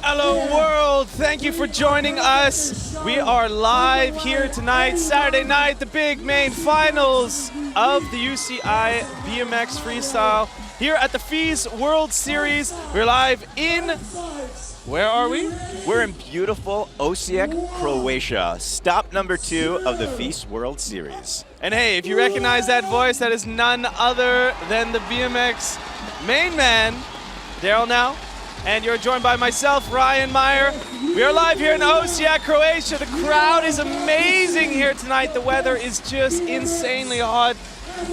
Hello world, thank you for joining us. We are live here tonight, Saturday night, the big main finals of the UCI BMX Freestyle here at the FISE World Series. We're live in, where are we? We're in beautiful Osijek, Croatia, stop number 2 of the FISE World Series. And hey, if you recognize that voice, that is none other than the BMX main man, Daryl now. And you're joined by myself, Ryan Meyer. We are live here in Osijek, Croatia. The crowd is amazing here tonight. The weather is just insanely hot.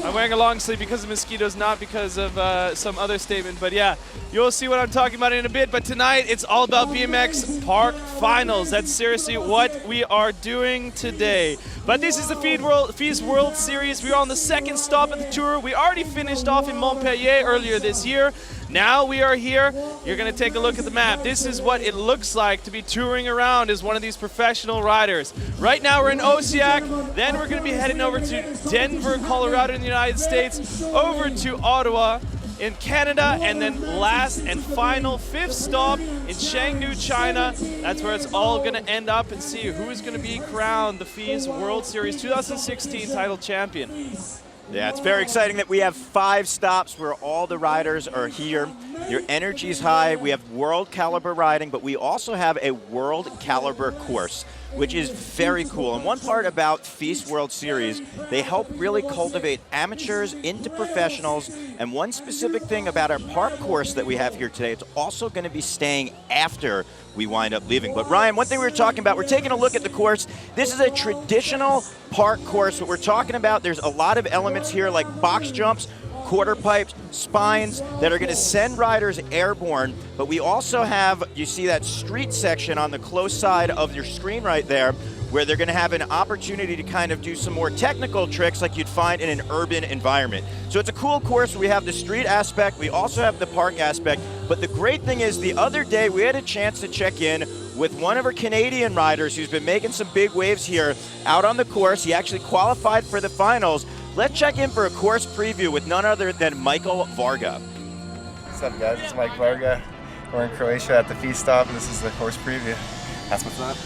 I'm wearing a long sleeve because of mosquitoes, not because of some other statement. But yeah, you'll see what I'm talking about in a bit. But tonight, it's all about BMX Park Finals. That's seriously what we are doing today. But this is the FISE World Series. We are on the second stop of the tour. We already finished off in Montpellier earlier this year. Now we are here. You're going to take a look at the map. This is what it looks like to be touring around as one of these professional riders. Right now we're in Osijek. Then we're going to be heading over to Denver, Colorado in the United States, over to Ottawa in Canada, and then last and final 5th stop in Chengdu, China. That's where it's all going to end up, and see who is going to be crowned the FISE World Series 2016 title champion. Yeah, it's very exciting that we have 5 stops where all the riders are here. Your energy's high. We have world caliber riding, but we also have a world caliber course, which is very cool. And one part about FISE World Series, they help really cultivate amateurs into professionals. And one specific thing about our park course that we have here today, it's also going to be staying after we wind up leaving. But Ryan, one thing we were talking about, we're taking a look at the course. This is a traditional park course. What we're talking about, there's a lot of elements here like box jumps, quarter pipes, spines that are going to send riders airborne. But we also have, you see that street section on the close side of your screen right there, where they're going to have an opportunity to kind of do some more technical tricks like you'd find in an urban environment. So it's a cool course. We have the street aspect. We also have the park aspect. But the great thing is the other day we had a chance to check in with one of our Canadian riders who's been making some big waves here out on the course. He actually qualified for the finals. Let's check in for a course preview with none other than Michael Varga. What's up, guys? It's Mike Varga. We're in Croatia at the FISE stop, and this is the course preview. That's what's up.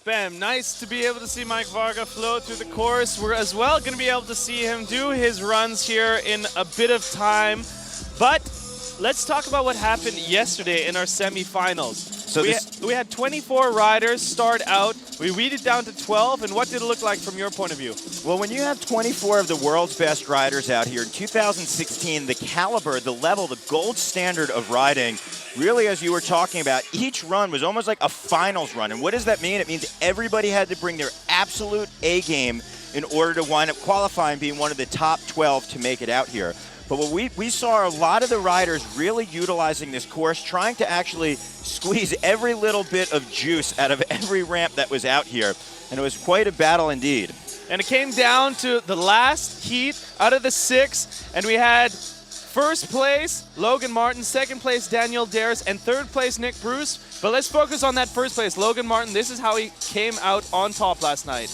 Bam, nice to be able to see Mike Varga flow through the course. We're as well going to be able to see him do his runs here in a bit of time. But let's talk about what happened yesterday in our semifinals. So we had 24 riders start out. We weeded down to 12, and what did it look like from your point of view? Well, when you have 24 of the world's best riders out here in 2016, the caliber, the level, the gold standard of riding, really, as you were talking about, each run was almost like a finals run. And what does that mean? It means everybody had to bring their absolute A game in order to wind up qualifying, being one of the top 12 to make it out here. But what we saw a lot of the riders really utilizing this course, trying to actually squeeze every little bit of juice out of every ramp that was out here. And it was quite a battle indeed. And it came down to the last heat out of the 6, and we had first place, Logan Martin, second place, Daniel Dares, and third place, Nick Bruce. But let's focus on that first place, Logan Martin. This is how he came out on top last night.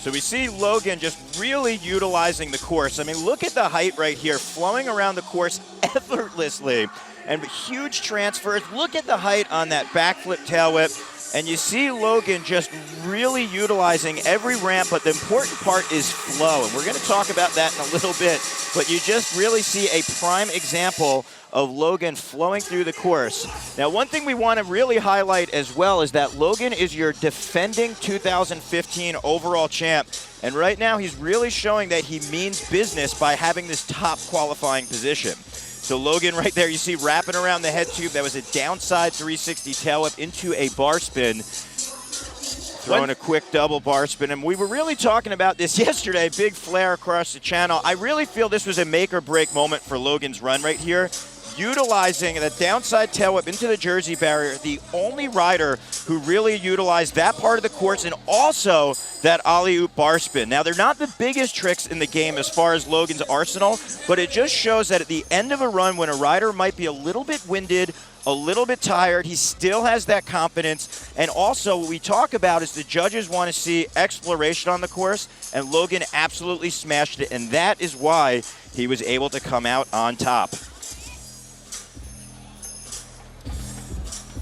So we see Logan just really utilizing the course. I mean, look at the height right here, flowing around the course effortlessly. And huge transfers. Look at the height on that backflip tail whip. And you see Logan just really utilizing every ramp, but the important part is flow. And we're going to talk about that in a little bit. But you just really see a prime example of Logan flowing through the course. Now, one thing we want to really highlight as well is that Logan is your defending 2015 overall champ. And right now, he's really showing that he means business by having this top qualifying position. So Logan right there, you see wrapping around the head tube. That was a downside 360 tail whip into a bar spin. Throwing a quick double bar spin. And we were really talking about this yesterday, big flare across the channel. I really feel this was a make or break moment for Logan's run right here. Utilizing the downside tail whip into the jersey barrier, the only rider who really utilized that part of the course, and also that alley-oop bar spin. Now, they're not the biggest tricks in the game as far as Logan's arsenal, but it just shows that at the end of a run, when a rider might be a little bit winded, a little bit tired, he still has that confidence. And also, what we talk about is the judges want to see exploration on the course, and Logan absolutely smashed it, and that is why he was able to come out on top.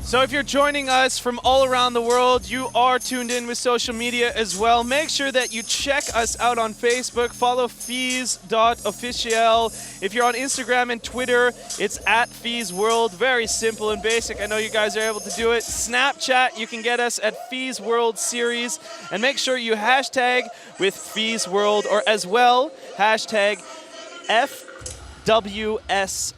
So if you're joining us from all around the world, you are tuned in with social media as well. Make sure that you check us out on Facebook. Follow FISE.official. If you're on Instagram and Twitter, it's at FISE World. Very simple and basic. I know you guys are able to do it. Snapchat, you can get us at FISE World Series. And make sure you hashtag with FISE World, or as well, hashtag FWS16.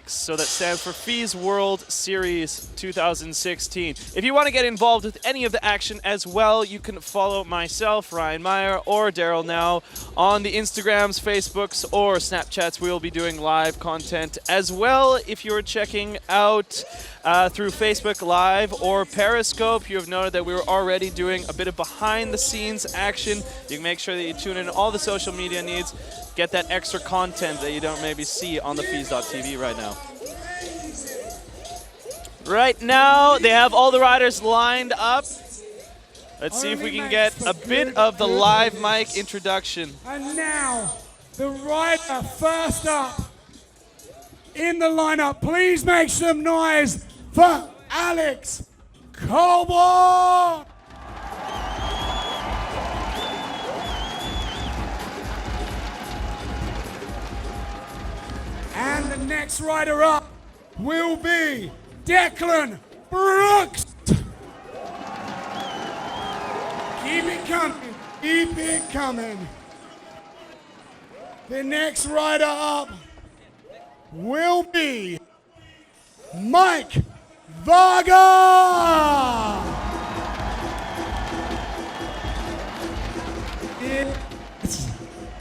So that stands for FISE World Series 2016. If you want to get involved with any of the action as well, you can follow myself, Ryan Meyer, or Daryl Now on the Instagrams, Facebooks, or Snapchats. We will be doing live content as well. If you're checking out through Facebook Live or Periscope, you have noted that we were already doing a bit of behind-the-scenes action. You can make sure that you tune in all the social media needs. Get that extra content that you don't maybe see on the FISE.tv right now. Right now, they have all the riders lined up. Let's see if we can get a bit of the live mic introduction. And now, the rider first up in the lineup. Please make some noise for Alex Colborne. And the next rider up will be Declan Brooks. Keep it coming, keep it coming. The next rider up will be Mike Varga.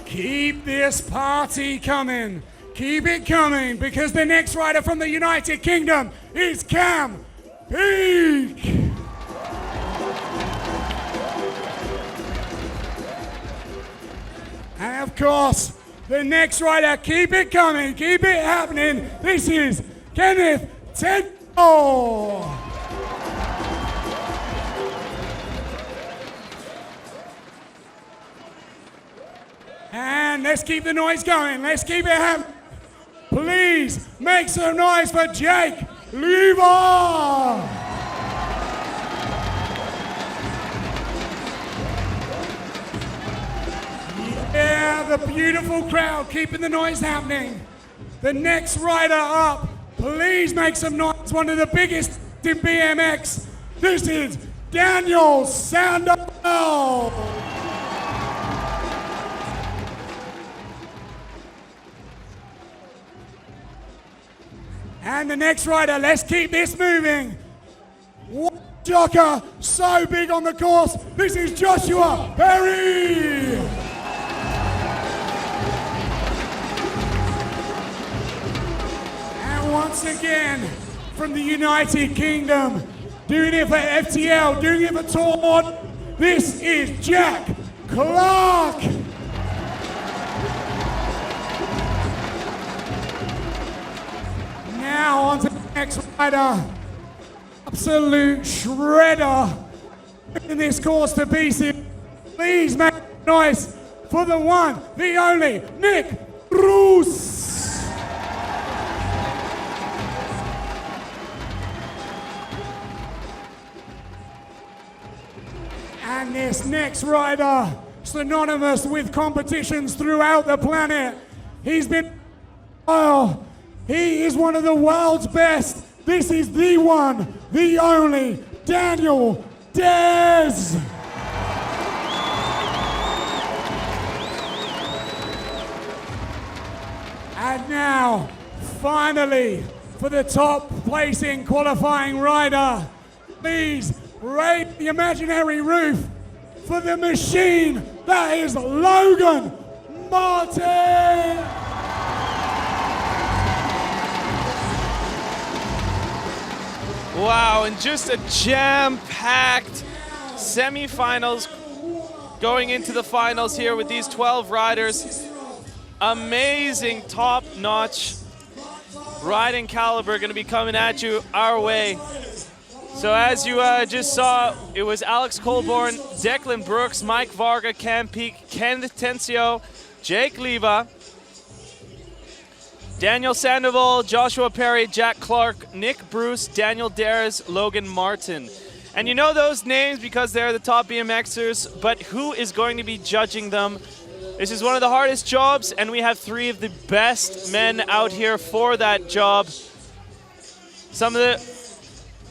Keep this party coming. Keep it coming, because the next rider from the United Kingdom is Cam Peake. And of course, the next rider, keep it coming, keep it happening. This is Kenneth Tedmore. And let's keep the noise going, let's keep it happening. Please make some noise for Jake Lever. Yeah, the beautiful crowd keeping the noise happening. The next rider up, please make some noise. One of the biggest in BMX. This is Daniel Sandoval. And the next rider, let's keep this moving. Jocker, so big on the course. This is Joshua Perry. And once again, from the United Kingdom, doing it for FTL, doing it for Tour, this is Jack Clark. Now on to the next rider, absolute shredder in this course to pieces. Please make noise for the one, the only, Nick Roos. And this next rider, synonymous with competitions throughout the planet. He's been, oh, he is one of the world's best. This is the one, the only, Daniel Dez. And now, finally, for the top placing qualifying rider, please raise the imaginary roof for the machine that is Logan Martin. Wow, and just a jam-packed semifinals going into the finals here with these 12 riders. Amazing, top-notch riding caliber going to be coming at you our way. So as you just saw, it was Alex Colborn, Declan Brooks, Mike Varga, Cam Peak, Ken Tencio, Jake Leva, Daniel Sandoval, Joshua Perry, Jack Clark, Nick Bruce, Daniel Dares, Logan Martin. And you know those names because they're the top BMXers, but who is going to be judging them? This is one of the hardest jobs, and we have 3 of the best men out here for that job. Some of the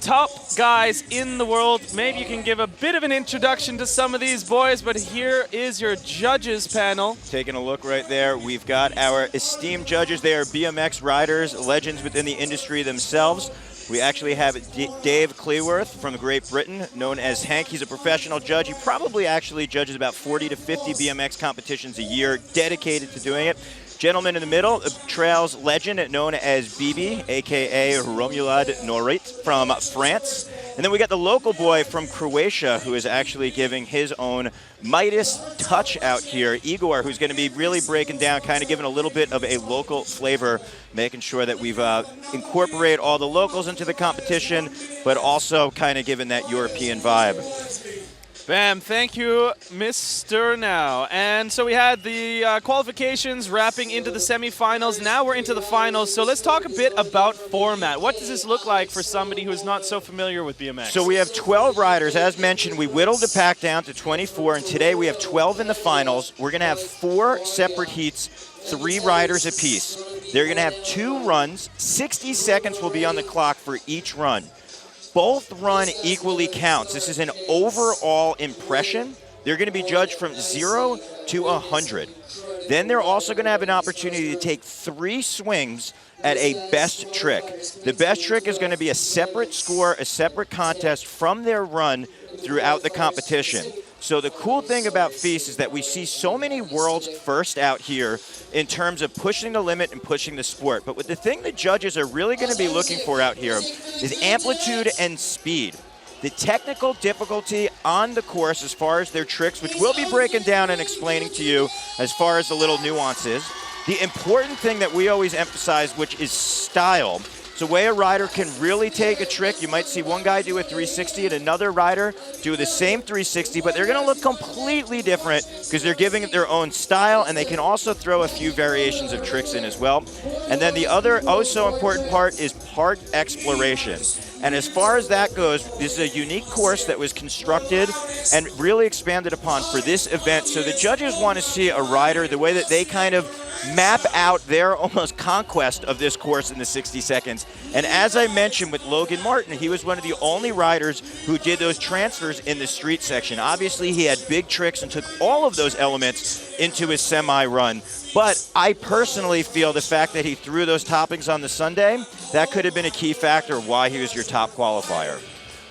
top guys in the world. Maybe you can give a bit of an introduction to some of these boys, but here is your judges panel. Taking a look right there, we've got our esteemed judges. They are BMX riders, legends within the industry themselves. We actually have Dave Cleworth from Great Britain, known as Hank. He's a professional judge. He probably actually judges about 40 to 50 BMX competitions a year, dedicated to doing it. Gentleman in the middle, a trails legend known as Bibi, aka Romuald Norit from France. And then we got the local boy from Croatia who is actually giving his own Midas touch out here, Igor, who's going to be really breaking down, kind of giving a little bit of a local flavor, making sure that we've incorporated all the locals into the competition, but also kind of giving that European vibe. Bam, thank you, Mr. Now. And so we had the qualifications wrapping into the semifinals. Now we're into the finals. So let's talk a bit about format. What does this look like for somebody who is not so familiar with BMX? So we have 12 riders. As mentioned, we whittled the pack down to 24, and today we have 12 in the finals. We're going to have 4 separate heats, 3 riders apiece. They're going to have 2 runs. 60 seconds will be on the clock for each run. Both run equally counts. This is an overall impression. They're going to be judged from 0 to 100. Then they're also going to have an opportunity to take 3 swings at a best trick. The best trick is going to be a separate score, a separate contest from their run throughout the competition. So the cool thing about FISE is that we see so many worlds first out here in terms of pushing the limit and pushing the sport. But what the thing the judges are really going to be looking for out here is amplitude and speed. The technical difficulty on the course as far as their tricks, which we'll be breaking down and explaining to you as far as the little nuances. The important thing that we always emphasize, which is style. So the way a rider can really take a trick, you might see one guy do a 360 and another rider do the same 360, but they're going to look completely different because they're giving it their own style, and they can also throw a few variations of tricks in as well. And then the other so important part is part exploration. And as far as that goes, this is a unique course that was constructed and really expanded upon for this event. So the judges want to see a rider, the way that they kind of map out their almost conquest of this course in the 60 seconds. And as I mentioned with Logan Martin, he was one of the only riders who did those transfers in the street section. Obviously, he had big tricks and took all of those elements into his semi-run. But I personally feel the fact that he threw those toppings on the Sunday, that could have been a key factor of why he was your top qualifier.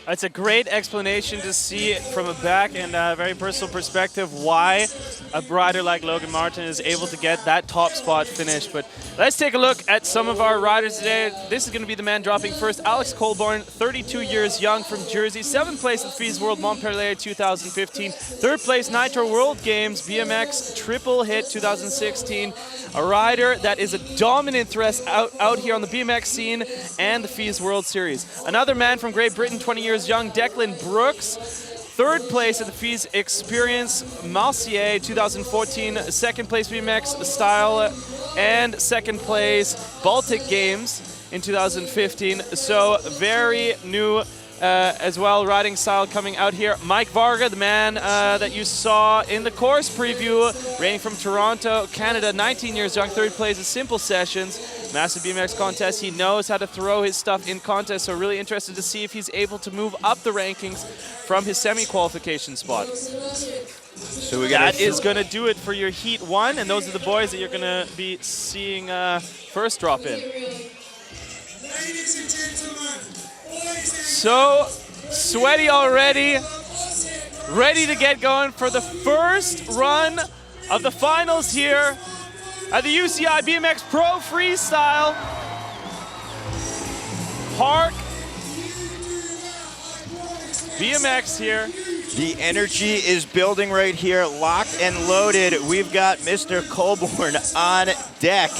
It's a great explanation to see it from a back and a very personal perspective why a rider like Logan Martin is able to get that top spot finish. But let's take a look at some of our riders today. This is going to be the man dropping first. Alex Colborn, 32 years young from Jersey. 7th place at FISE World Montpellier 2015. 3rd place Nitro World Games BMX Triple Hit 2016. A rider that is a dominant threat out here on the BMX scene and the FISE World Series. Another man from Great Britain, 20 years young, Declan Brooks. 3rd place at the FISE Experience Marseille 2014. 2nd place BMX Style. And 2nd place Baltic Games in 2015. So very new as well, riding style coming out here. Mike Varga, the man that you saw in the course preview, raining from Toronto, Canada, 19 years young, third place at Simple Sessions. Massive BMX contest. He knows how to throw his stuff in contests, so really interested to see if he's able to move up the rankings from his semi-qualification spot. So that is going to do it for your Heat 1, and those are the boys that you're going to be seeing first drop in. Ladies and gentlemen, so sweaty already, ready to get going for the first run of the finals here at the UCI BMX Pro Freestyle Park BMX here. The energy is building right here, locked and loaded. We've got Mr. Colborn on deck.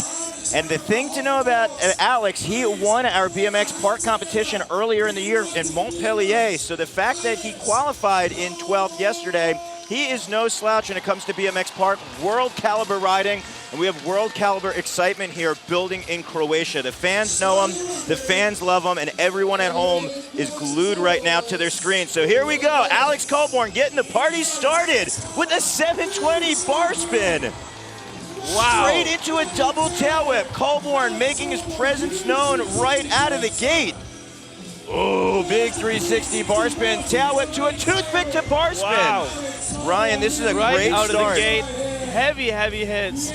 And the thing to know about Alex, he won our BMX park competition earlier in the year in Montpellier. So the fact that he qualified in 12th yesterday, he is no slouch when it comes to BMX park, world caliber riding. And we have world caliber excitement here building in Croatia. The fans know him, the fans love him, and everyone at home is glued right now to their screen. So here we go, Alex Colborn getting the party started with a 720 bar spin. Wow. Straight into a double tail whip. Colborn making his presence known right out of the gate. Oh, big 360 bar spin. Tail whip to a toothpick to bar spin. Wow. Ryan, this is a right great out start. of the gate. Heavy, heavy hits.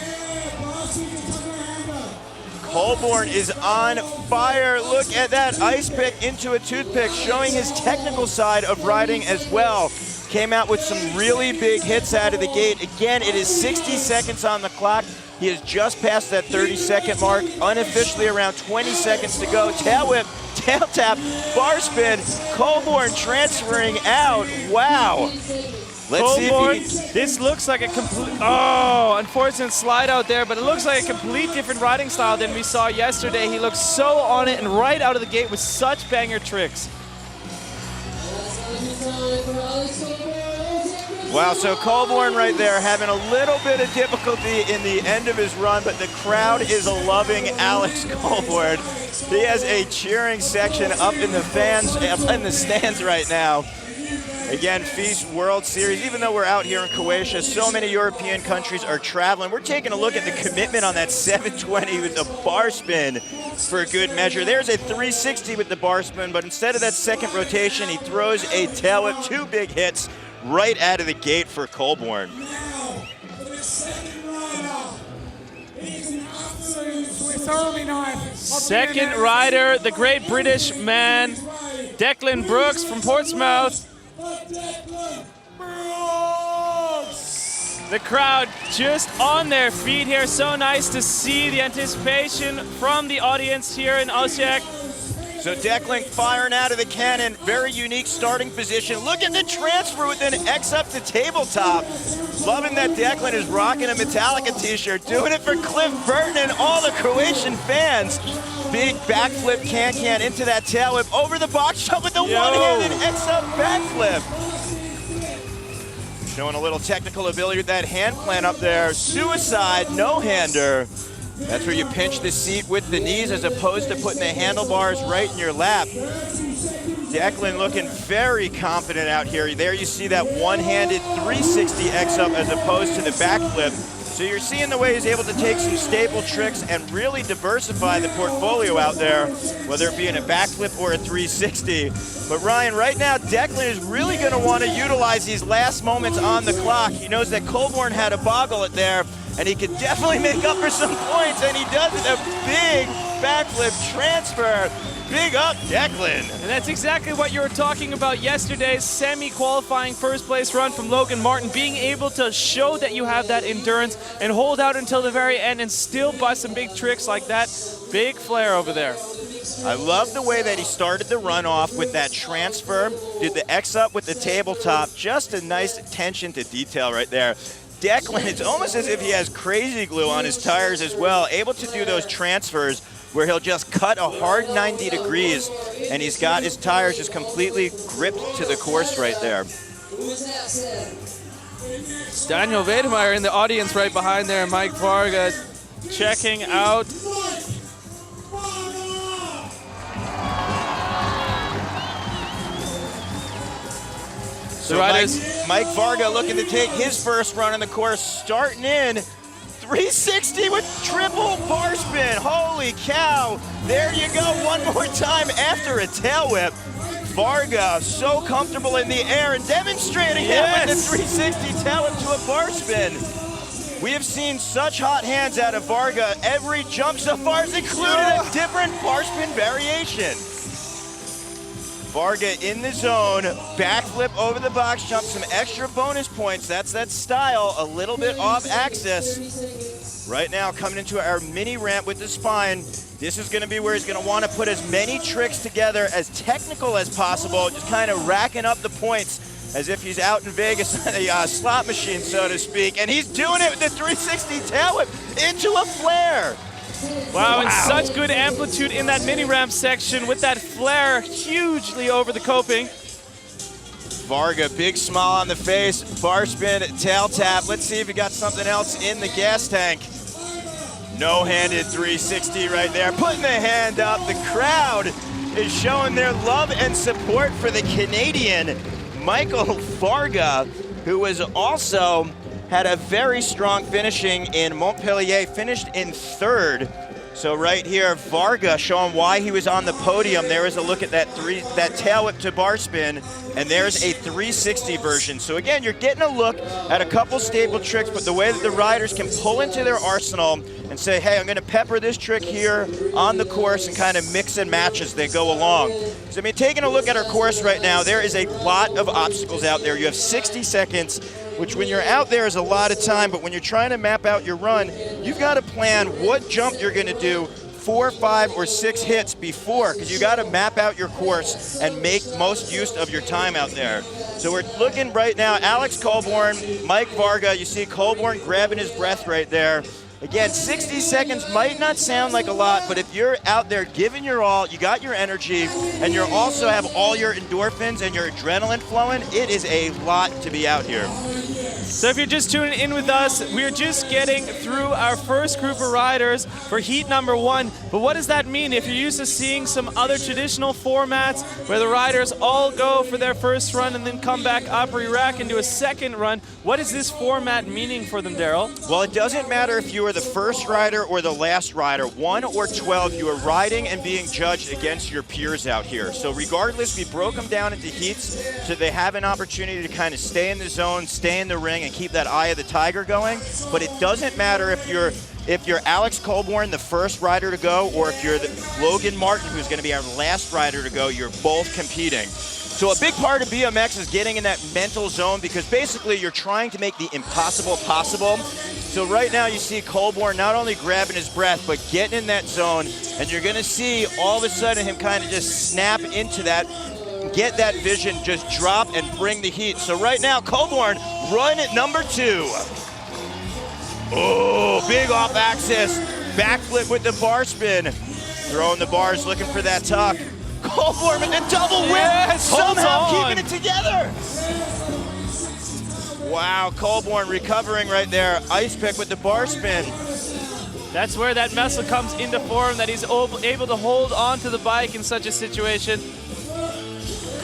Colborn is on fire. Look at that ice pick into a toothpick, showing his technical side of riding as well. Came out with some really big hits out of the gate. Again, it is 60 seconds on the clock. He has just passed that 30-second mark, unofficially around 20 seconds to go. Tail whip, tail tap, bar spin, Colborn transferring out. Wow. Let's see if this looks like a complete, unfortunate slide out there, but it looks like a complete different riding style than we saw yesterday. He looks so on it and right out of the gate with such banger tricks. Wow, so Colborn right there having a little bit of difficulty in the end of his run, but the crowd is loving Alex Colborn. He has a cheering section up in the stands right now. Again, FISE World Series, even though we're out here in Croatia, so many European countries are traveling. We're taking a look at the commitment on that 720 with the bar spin for a good measure. There's a 360 with the bar spin, but instead of that second rotation, he throws a tail whip, two big hits right out of the gate for Colborn. Second rider, the great British man, Declan Brooks from Portsmouth. The crowd just on their feet here. So nice to see the anticipation from the audience here in Osijek. So Declan firing out of the cannon, very unique starting position. Look at the transfer with an X up to tabletop. Loving that Declan is rocking a Metallica t-shirt, doing it for Cliff Burton and all the Croatian fans. Big backflip can into that tail whip, over the box jump with the one-handed X up backflip. Showing a little technical ability with that hand plant up there. Suicide, no-hander. That's where you pinch the seat with the knees as opposed to putting the handlebars right in your lap. Declan looking very confident out here. There you see that one-handed 360 X-up as opposed to the backflip. So you're seeing the way he's able to take some staple tricks and really diversify the portfolio out there, whether it be in a backflip or a 360. But Ryan, right now, Declan is really going to want to utilize these last moments on the clock. He knows that Colborn had a boggle it there, and he could definitely make up for some points, and he does it. A big backflip transfer. Big up, Declan. And that's exactly what you were talking about yesterday's semi-qualifying first place run from Logan Martin, being able to show that you have that endurance and hold out until the very end and still bust some big tricks like that. Big flare over there. I love the way that he started the run off with that transfer, did the X up with the tabletop, just a nice attention to detail right there. Declan, it's almost as if he has crazy glue on his tires as well, able to do those transfers where he'll just cut a hard 90 degrees and he's got his tires just completely gripped to the course right there. Daniel Wedemeyer in the audience right behind there, Mike Varga checking out. The riders. Mike Varga looking to take his first run on the course, starting in 360 with triple bar spin. Holy cow. There you go, one more time after a tail whip. Varga so comfortable in the air and demonstrating it with the 360 tail whip to a bar spin. We have seen such hot hands out of Varga. Every jump so far has included a different bar spin variation. Varga in the zone, backflip over the box jump, some extra bonus points. That's that style, a little bit off axis. Right now coming into our mini ramp with the spine. This is gonna be where he's gonna wanna put as many tricks together as technical as possible, just kind of racking up the points as if he's out in Vegas on a slot machine, so to speak. And he's doing it with the 360 tail whip into a flare. Wow, and such good amplitude in that mini ramp section with that flare hugely over the coping. Varga, big smile on the face, bar spin, tail tap. Let's see if he got something else in the gas tank. No-handed 360 right there, putting the hand up. The crowd is showing their love and support for the Canadian Michael Varga, who was also had a very strong finishing in Montpellier, finished in third. So right here, Varga showing why he was on the podium. There is a look at that tail whip to bar spin, and there's a 360 version. So again, you're getting a look at a couple staple tricks, but the way that the riders can pull into their arsenal and say, hey, I'm gonna pepper this trick here on the course and kind of mix and match as they go along. So I mean, taking a look at our course right now, there is a lot of obstacles out there. You have 60 seconds, which when you're out there is a lot of time, but when you're trying to map out your run, you've got to plan what jump you're gonna do 4, 5, or 6 hits before, because you got to map out your course and make most use of your time out there. So we're looking right now, Alex Colborn, Mike Varga, you see Colborn grabbing his breath right there. Again, 60 seconds might not sound like a lot, but if you're out there giving your all, you got your energy, and you also have all your endorphins and your adrenaline flowing, it is a lot to be out here. So if you're just tuning in with us, we're just getting through our first group of riders for heat number 1. But what does that mean? If you're used to seeing some other traditional formats where the riders all go for their first run and then come back up re-rack and do a second run, what is this format meaning for them, Daryl? Well, it doesn't matter if you are the first rider or the last rider. 1 or 12, you are riding and being judged against your peers out here. So regardless, we broke them down into heats so they have an opportunity to kind of stay in the zone, stay in the ring, and keep that eye of the tiger going. But it doesn't matter if you're Alex Colborn, the first rider to go, or if you're Logan Martin, who's going to be our last rider to go. You're both competing. So a big part of BMX is getting in that mental zone, because basically you're trying to make the impossible possible. So right now you see Colborn not only grabbing his breath, but getting in that zone, and you're going to see all of a sudden him kind of just snap into that, get that vision, just drop and bring the heat. So right now, Colborn, run at number 2. Oh, big off axis, backflip with the bar spin. Throwing the bars, looking for that tuck. Colborn with the double whip, somehow keeping it together. Wow, Colborn recovering right there. Ice pick with the bar spin. That's where that muscle comes into form, that he's able to hold on to the bike in such a situation.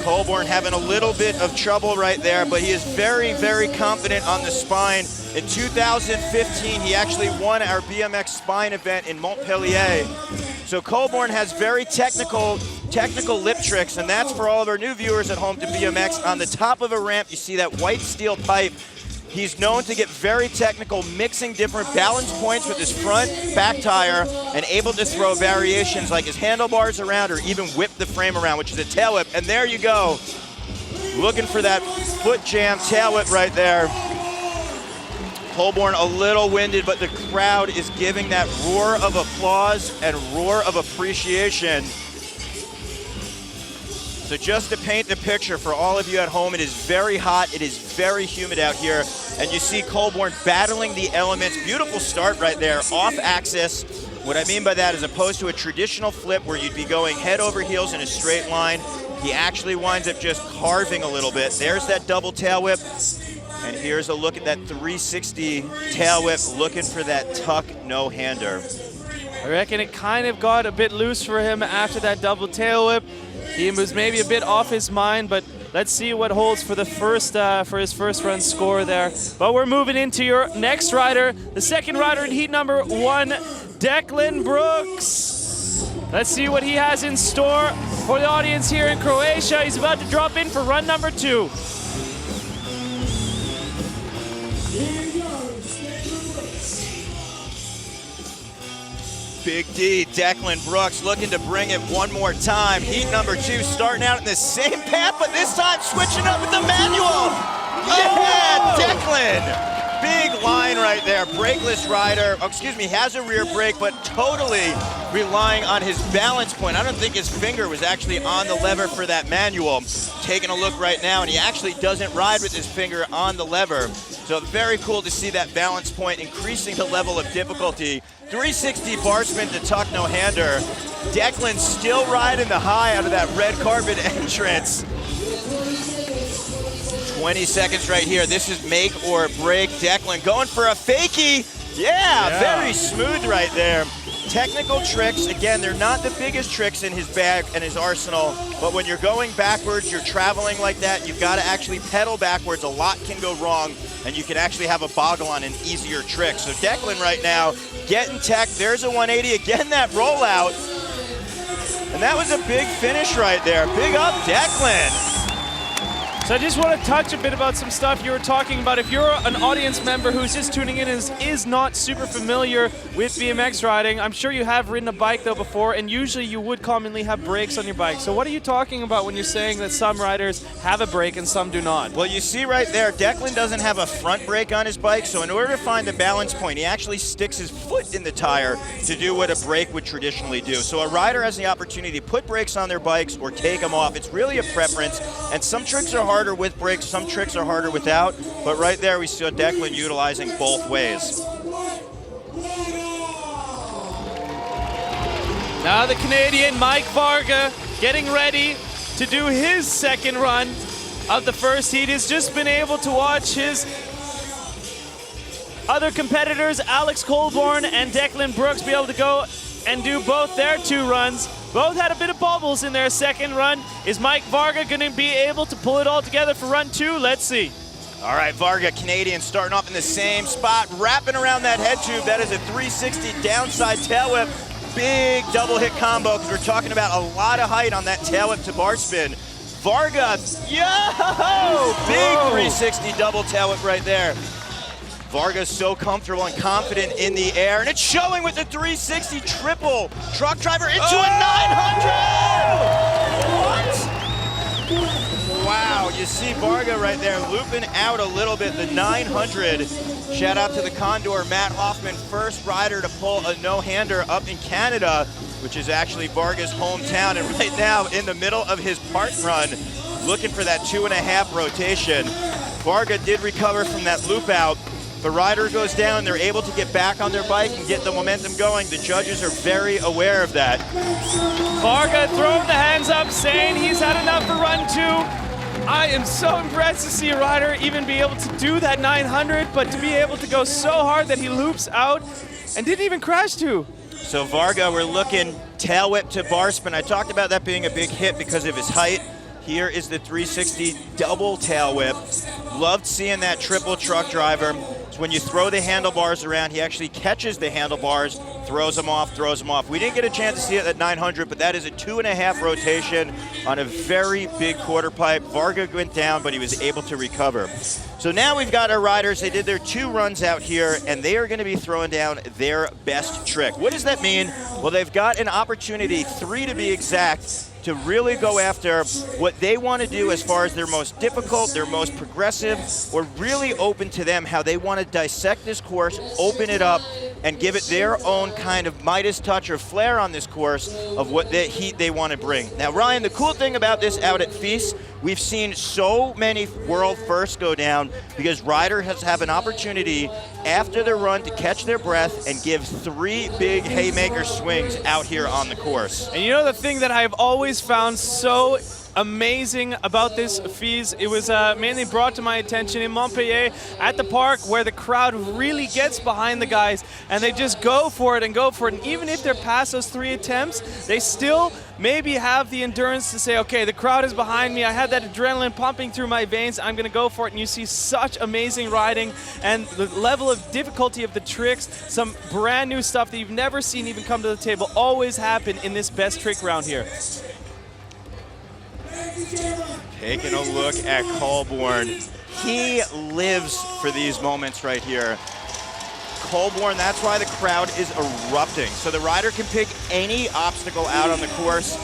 Colborn having a little bit of trouble right there, but he is very, very confident on the spine. In 2015, he actually won our BMX spine event in Montpellier. So Colborn has very technical lip tricks, and that's for all of our new viewers at home to BMX. On the top of a ramp, you see that white steel pipe. He's known to get very technical, mixing different balance points with his front, back tire, and able to throw variations like his handlebars around or even whip the frame around, which is a tail whip. And there you go. Looking for that foot jam tail whip right there. Colborn a little winded, but the crowd is giving that roar of applause and roar of appreciation. So just to paint the picture for all of you at home, it is very hot, it is very humid out here, and you see Colborn battling the elements. Beautiful start right there, off axis. What I mean by that, as opposed to a traditional flip where you'd be going head over heels in a straight line, he actually winds up just carving a little bit. There's that double tail whip, and here's a look at that 360 tail whip, looking for that tuck no-hander. I reckon it kind of got a bit loose for him after that double tail whip. He was maybe a bit off his mind, but Let's see what holds for the first for his first run score there. But we're moving into your next rider, the second rider in heat number 1, Declan Brooks. Let's see what he has in store for the audience here in Croatia. He's about to drop in for run number 2. Big D, Declan Brooks looking to bring it one more time. Heat number 2 starting out in the same path, but this time switching up with the manual. Yeah, Declan. Big line right there. Brakeless rider, has a rear brake, but totally relying on his balance point. I don't think his finger was actually on the lever for that manual. Taking a look right now, and he actually doesn't ride with his finger on the lever. So very cool to see that balance point increasing the level of difficulty. 360 bar spin to tuck no-hander. Declan still riding the high out of that red carpet entrance. 20 seconds right here. This is make or break. Declan going for a fakie. Yeah, very smooth right there. Technical tricks, again, they're not the biggest tricks in his bag and his arsenal, but when you're going backwards, you're traveling like that, you've got to actually pedal backwards. A lot can go wrong, and you can actually have a boggle on an easier trick. So Declan right now getting tech. There's a 180, again that rollout. And that was a big finish right there. Big up, Declan. So I just want to touch a bit about some stuff you were talking about. If you're an audience member who's just tuning in and is not super familiar with BMX riding, I'm sure you have ridden a bike though before, and usually you would commonly have brakes on your bike. So what are you talking about when you're saying that some riders have a brake and some do not? Well, you see right there, Declan doesn't have a front brake on his bike, so in order to find the balance point, he actually sticks his foot in the tire to do what a brake would traditionally do. So a rider has the opportunity to put brakes on their bikes or take them off. It's really a preference, and some tricks are harder with brakes, some tricks are harder without, but right there we saw Declan utilizing both ways. Now the Canadian Mike Varga getting ready to do his second run of the first heat. He's just been able to watch his other competitors, Alex Colborn and Declan Brooks, be able to go and do both their 2 runs. Both had a bit of bobbles in their second run. Is Mike Varga going to be able to pull it all together for run 2? Let's see. All right, Varga, Canadian, starting off in the same spot, wrapping around that head tube. That is a 360 downside tail whip. Big double hit combo, because we're talking about a lot of height on that tail whip to bar spin. Varga, big 360 double tail whip right there. Varga's so comfortable and confident in the air, and it's showing with the 360 triple truck driver into a 900! What? Wow, you see Varga right there looping out a little bit, the 900. Shout out to the Condor, Matt Hoffman, first rider to pull a no-hander up in Canada, which is actually Varga's hometown, and right now in the middle of his park run, looking for that 2.5 rotation. Varga did recover from that loop out. The rider goes down, they're able to get back on their bike and get the momentum going. The judges are very aware of that. Varga throwing the hands up, saying he's had enough for run 2. I am so impressed to see a rider even be able to do that 900, but to be able to go so hard that he loops out and didn't even crash too. So Varga, we're looking tail whip to bar spin. I talked about that being a big hit because of his height. Here is the 360 double tail whip. Loved seeing that triple truck driver. So when you throw the handlebars around, he actually catches the handlebars, throws them off. We didn't get a chance to see it at 900, but that is a 2.5 rotation on a very big quarter pipe. Varga went down, but he was able to recover. So now we've got our riders. They did their 2 runs out here, and they are going to be throwing down their best trick. What does that mean? Well, they've got an opportunity, 3 to be exact, to really go after what they want to do as far as their most difficult, their most progressive, or really open to them how they want to dissect this course, open it up, and give it their own kind of Midas touch or flair on this course of what the heat they want to bring. Now, Ryan, the cool thing about this out at FISE, we've seen so many world firsts go down because riders have an opportunity after their run to catch their breath and give 3 big haymaker swings out here on the course. And you know the thing that I've always found so amazing about this FISE, it was mainly brought to my attention in Montpellier at the park where the crowd really gets behind the guys and they just go for it. And even if they're past those 3 attempts, they still maybe have the endurance to say, okay, the crowd is behind me. I had that adrenaline pumping through my veins. I'm going to go for it, and you see such amazing riding and the level of difficulty of the tricks. Some brand new stuff that you've never seen even come to the table always happen in this best trick round here. Taking a look at Colborn. He lives for these moments right here. Colborn, that's why the crowd is erupting. So the rider can pick any obstacle out on the course,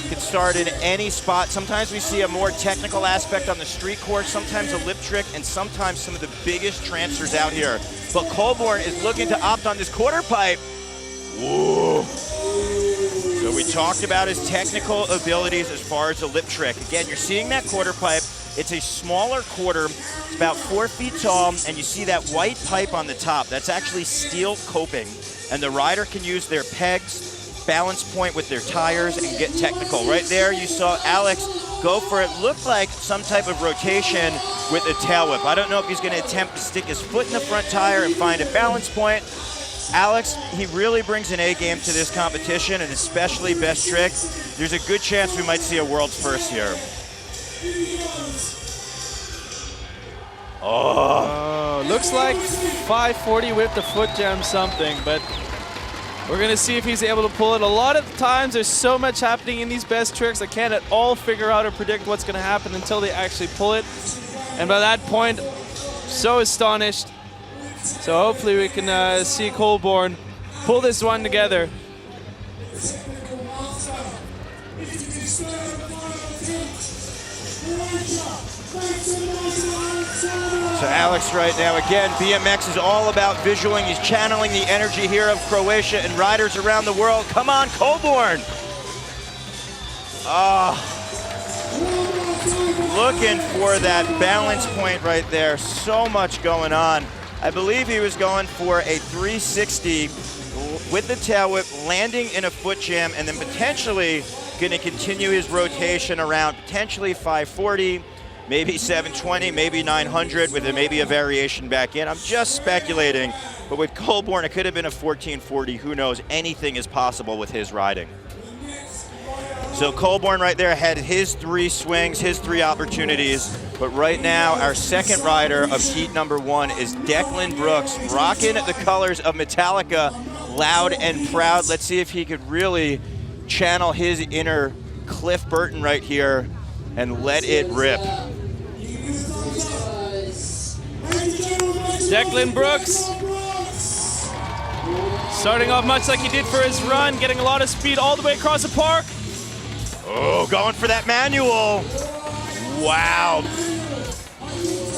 can start in any spot. Sometimes we see a more technical aspect on the street course, sometimes a lip trick, and sometimes some of the biggest transfers out here. But Colborn is looking to opt on this quarter pipe. Whoa. So we talked about his technical abilities as far as the lip trick. Again, you're seeing that quarter pipe. It's a smaller quarter. It's about 4 feet tall, and you see that white pipe on the top. That's actually steel coping, and the rider can use their pegs, balance point with their tires, and get technical. Right there, you saw Alex go for it. Looked like some type of rotation with a tail whip. I don't know if he's going to attempt to stick his foot in the front tire and find a balance point. Alex, he really brings an A game to this competition, and especially best trick. There's a good chance we might see a world's first here. Oh, looks like 540 with the foot jam something, but we're gonna see if he's able to pull it. A lot of times there's so much happening in these best tricks, I can't at all figure out or predict what's gonna happen until they actually pull it. And by that point, so astonished. So hopefully we can see Colborn pull this one together. So Alex right now, again, BMX is all about visualing. He's channeling the energy here of Croatia and riders around the world. Come on, Colborn. Looking for that balance point right there. So much going on. I believe he was going for a 360 with the tail whip, landing in a foot jam, and then potentially going to continue his rotation around potentially 540, maybe 720, maybe 900 with maybe a variation back in. I'm just speculating, but with Colborn, it could have been a 1440. Who knows? Anything is possible with his riding. So Colborn right there had his 3 swings, his 3 opportunities. But right now, our second rider of heat number 1 is Declan Brooks, rocking the colors of Metallica, loud and proud. Let's see if he could really channel his inner Cliff Burton right here and let it rip. Declan Brooks, starting off much like he did for his run, getting a lot of speed all the way across the park. Oh, going for that manual. Wow.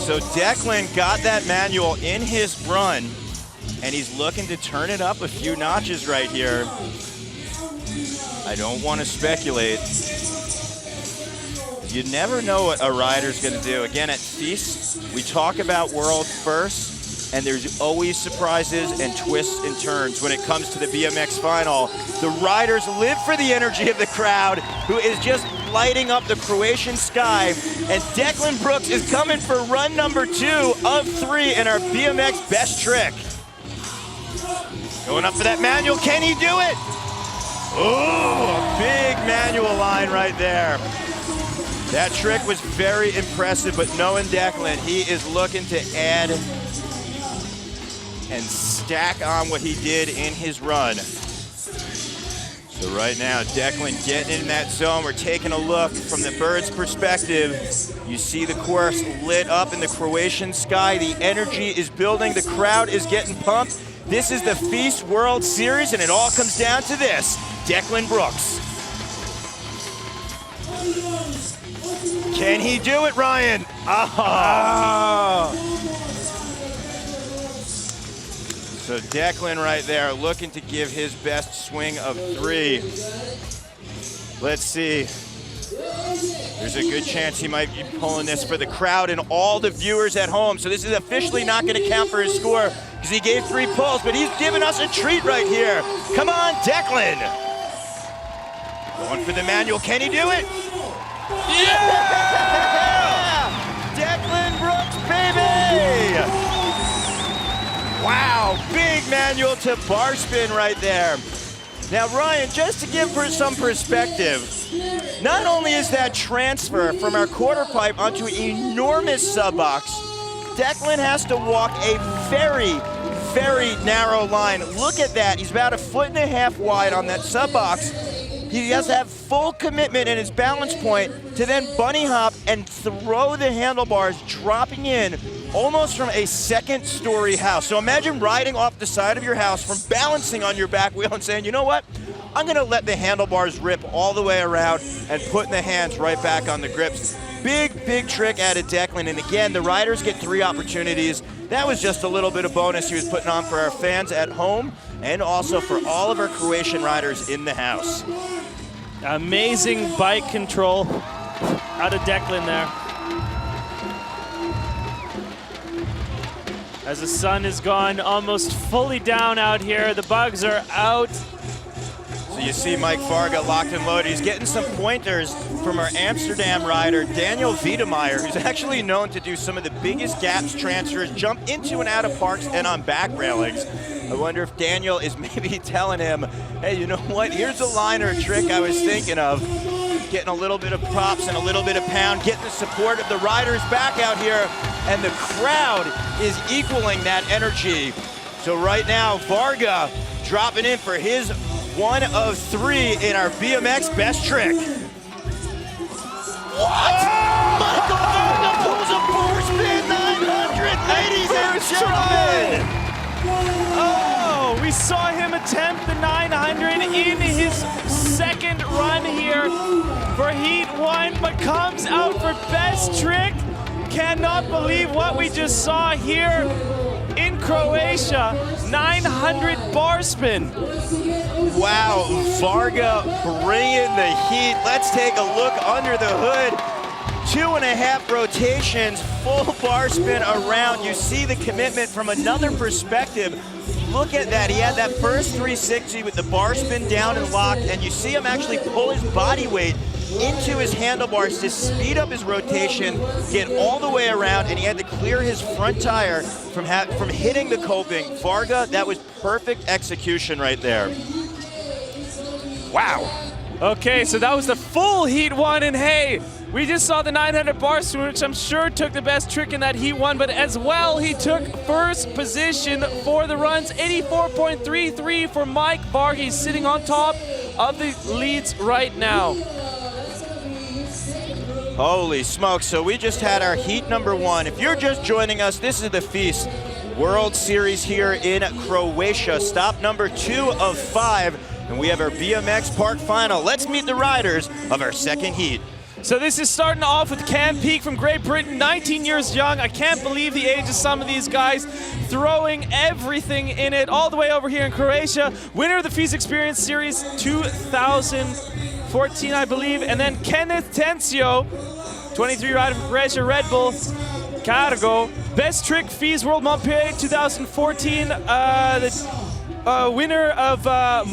So Declan got that manual in his run, and he's looking to turn it up a few notches right here. I don't want to speculate. You never know what a rider's going to do. Again, at FISE, we talk about world first, and there's always surprises and twists and turns when it comes to the BMX final. The riders live for the energy of the crowd, who is just lighting up the Croatian sky. And Declan Brooks is coming for run number 2 of 3 in our BMX best trick. Going up for that manual, can he do it? Oh, a big manual line right there. That trick was very impressive, but knowing Declan, he is looking to add and stack on what he did in his run. So right now, Declan getting in that zone. We're taking a look from the bird's perspective. You see the course lit up in the Croatian sky. The energy is building. The crowd is getting pumped. This is the FISE World Series, and it all comes down to this. Declan Brooks. Can he do it, Ryan? So Declan right there looking to give his best swing of 3. Let's see. There's a good chance he might be pulling this for the crowd and all the viewers at home. So this is officially not going to count for his score because he gave 3 pulls, but he's giving us a treat right here. Come on, Declan. Going for the manual. Can he do it? Yeah! Declan Brooks, baby! Wow, big manual to bar spin right there. Now, Ryan, just to give for some perspective, not only is that transfer from our quarter pipe onto an enormous sub box, Declan has to walk a very, very narrow line. Look at that. He's about 1.5 feet wide on that sub box. He has to have full commitment in his balance point to then bunny hop and throw the handlebars, dropping in almost from a second-story house. So imagine riding off the side of your house from balancing on your back wheel and saying, you know what? I'm going to let the handlebars rip all the way around and putting the hands right back on the grips. Big, big trick out of Declan. And again, the riders get 3 opportunities. That was just a little bit of bonus he was putting on for our fans at home and also for all of our Croatian riders in the house. Amazing bike control out of Declan there. As the sun has gone almost fully down out here, the bugs are out. So you see Mike Varga locked and loaded. He's getting some pointers from our Amsterdam rider, Daniel Wiedemeyer, who's actually known to do some of the biggest gaps transfers, jump into and out of parks and on back railings. I wonder if Daniel is maybe telling him, hey, you know what? Here's a line or a trick I was thinking of. Getting a little bit of props and a little bit of pound, getting the support of the riders back out here, and the crowd is equaling that energy. So right now, Varga dropping in for his 1 of 3 in our BMX best trick. What? Michael Varga pulls a 4-spin 900, ladies and gentlemen. Oh, we saw him attempt the 900 in his second run here for Heat 1, but comes out for best trick. Cannot believe what we just saw here in Croatia. 900 bar spin. Wow, Varga bringing the heat. Let's take a look under the hood. 2.5 rotations, full bar spin around. You see the commitment from another perspective. Look at that. He had that first 360 with the bar spin down and locked, and you see him actually pull his body weight into his handlebars to speed up his rotation, get all the way around, and he had to clear his front tire from hitting the coping. Varga, that was perfect execution right there. Wow. Okay, so that was the full Heat 1, and hey, we just saw the 900 bar spin, which I'm sure took the best trick in that Heat 1, but as well, he took first position for the runs. 84.33 for Mike Varga. He's sitting on top of the leads right now. Holy smokes, so we just had our Heat number 1. If you're just joining us, this is the FISE World Series here in Croatia. Stop number 2 of 5, and we have our BMX Park Final. Let's meet the riders of our second Heat. So this is starting off with Cam Peake from Great Britain, 19 years young. I can't believe the age of some of these guys, throwing everything in it all the way over here in Croatia. Winner of the FISE Experience Series 2014, I believe. And then Kenneth Tencio, 23 rider from Croatia, Red Bull, Cargo. Best trick, FISE World Montpellier 2014. Winner of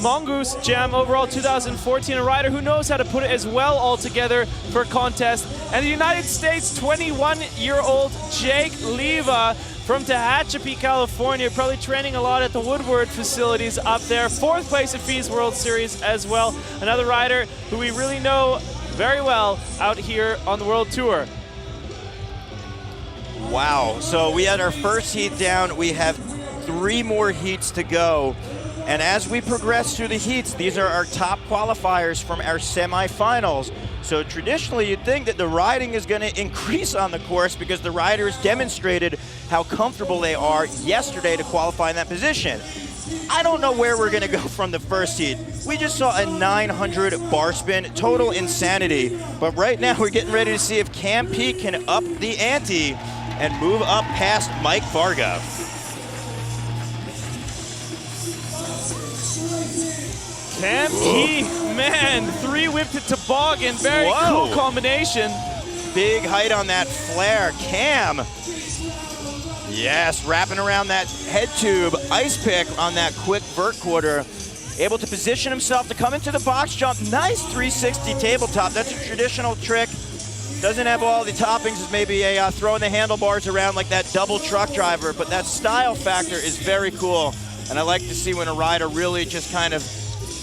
Mongoose Jam overall 2014, a rider who knows how to put it as well all together for a contest. And the United States 21-year-old Jake Leva from Tehachapi, California, probably training a lot at the Woodward facilities up there. 4th place at FISE World Series as well. Another rider who we really know very well out here on the World Tour. Wow, so we had our first heat down. We have 3 more heats to go. And as we progress through the heats, these are our top qualifiers from our semifinals. So traditionally, you'd think that the riding is going to increase on the course because the riders demonstrated how comfortable they are yesterday to qualify in that position. I don't know where we're going to go from the first heat. We just saw a 900 bar spin, total insanity. But right now, we're getting ready to see if Cam Peake can up the ante and move up past Mike Varga. Cam Peake, man, 3-whipped it toboggan, very cool combination. Big height on that flare. Cam, yes, wrapping around that head tube, ice pick on that quick vert quarter. Able to position himself to come into the box jump. Nice 360 tabletop. That's a traditional trick. Doesn't have all the toppings as maybe a throwing the handlebars around like that double truck driver, but that style factor is very cool. And I like to see when a rider really just kind of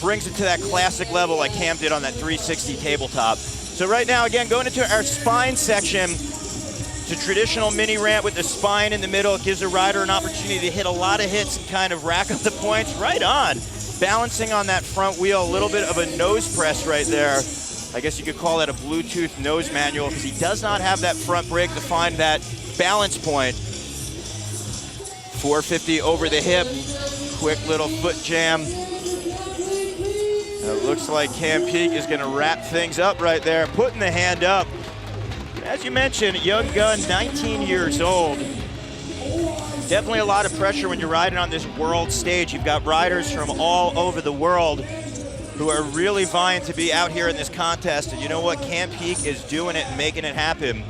brings it to that classic level like Cam did on that 360 tabletop. So right now, again, going into our spine section, it's a traditional mini ramp with the spine in the middle. It gives a rider an opportunity to hit a lot of hits and kind of rack up the points. Right on. Balancing on that front wheel, a little bit of a nose press right there. I guess you could call that a Bluetooth nose manual because he does not have that front brake to find that balance point. 450 over the hip, quick little foot jam. It looks like Cam Peak is gonna wrap things up right there, putting the hand up. As you mentioned, young gun, 19 years old. Definitely a lot of pressure when you're riding on this world stage. You've got riders from all over the world who are really vying to be out here in this contest. And you know what? Cam Peak is doing it and making it happen.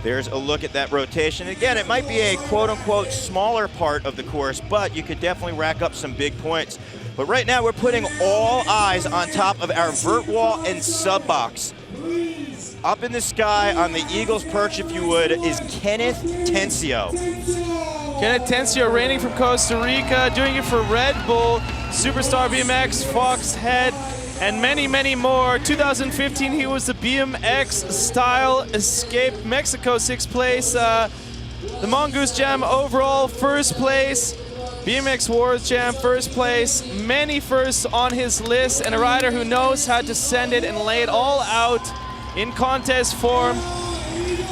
There's a look at that rotation. Again, it might be a quote-unquote smaller part of the course, but you could definitely rack up some big points. But right now, we're putting all eyes on top of our vert wall and sub box. Up in the sky on the Eagle's perch, if you would, is Kenneth Tencio. Kenneth Tencio, reigning from Costa Rica, doing it for Red Bull, Superstar BMX, Fox Head, and many, many more. 2015, he was the BMX Style Escape Mexico 6th place. The Mongoose Jam overall 1st place. BMX Wars Jam 1st place. Many firsts on his list, and a rider who knows how to send it and lay it all out in contest form.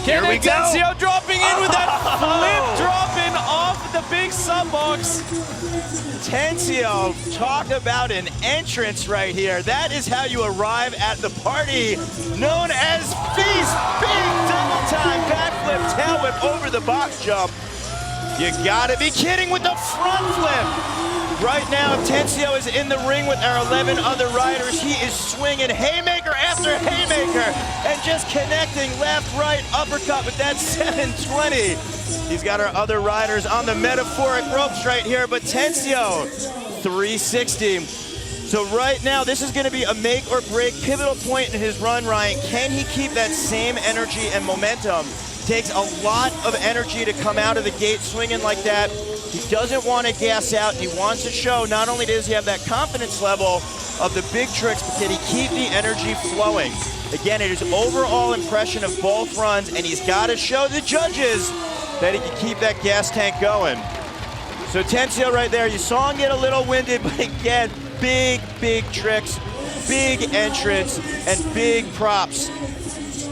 Kenneth Tencio dropping in with that flip drop-in off the big sub box. Tencio, talk about an entrance right here. That is how you arrive at the party, known as FISE. Big double time backflip, tail whip over the box jump. You gotta be kidding with the front flip. Right now, Tencio is in the ring with our 11 other riders. He is swinging haymaker after haymaker and just connecting left, right, uppercut with that 720. He's got our other riders on the metaphoric ropes right here, but Tencio, 360. So right now, this is gonna be a make or break pivotal point in his run, Ryan. Can he keep that same energy and momentum? Takes a lot of energy to come out of the gate swinging like that. He doesn't want to gas out, and he wants to show not only does he have that confidence level of the big tricks, but can he keep the energy flowing? Again, it is overall impression of both runs, and he's got to show the judges that he can keep that gas tank going. So Tencio right there, you saw him get a little winded, but again, big, big tricks, big entrance, and big props.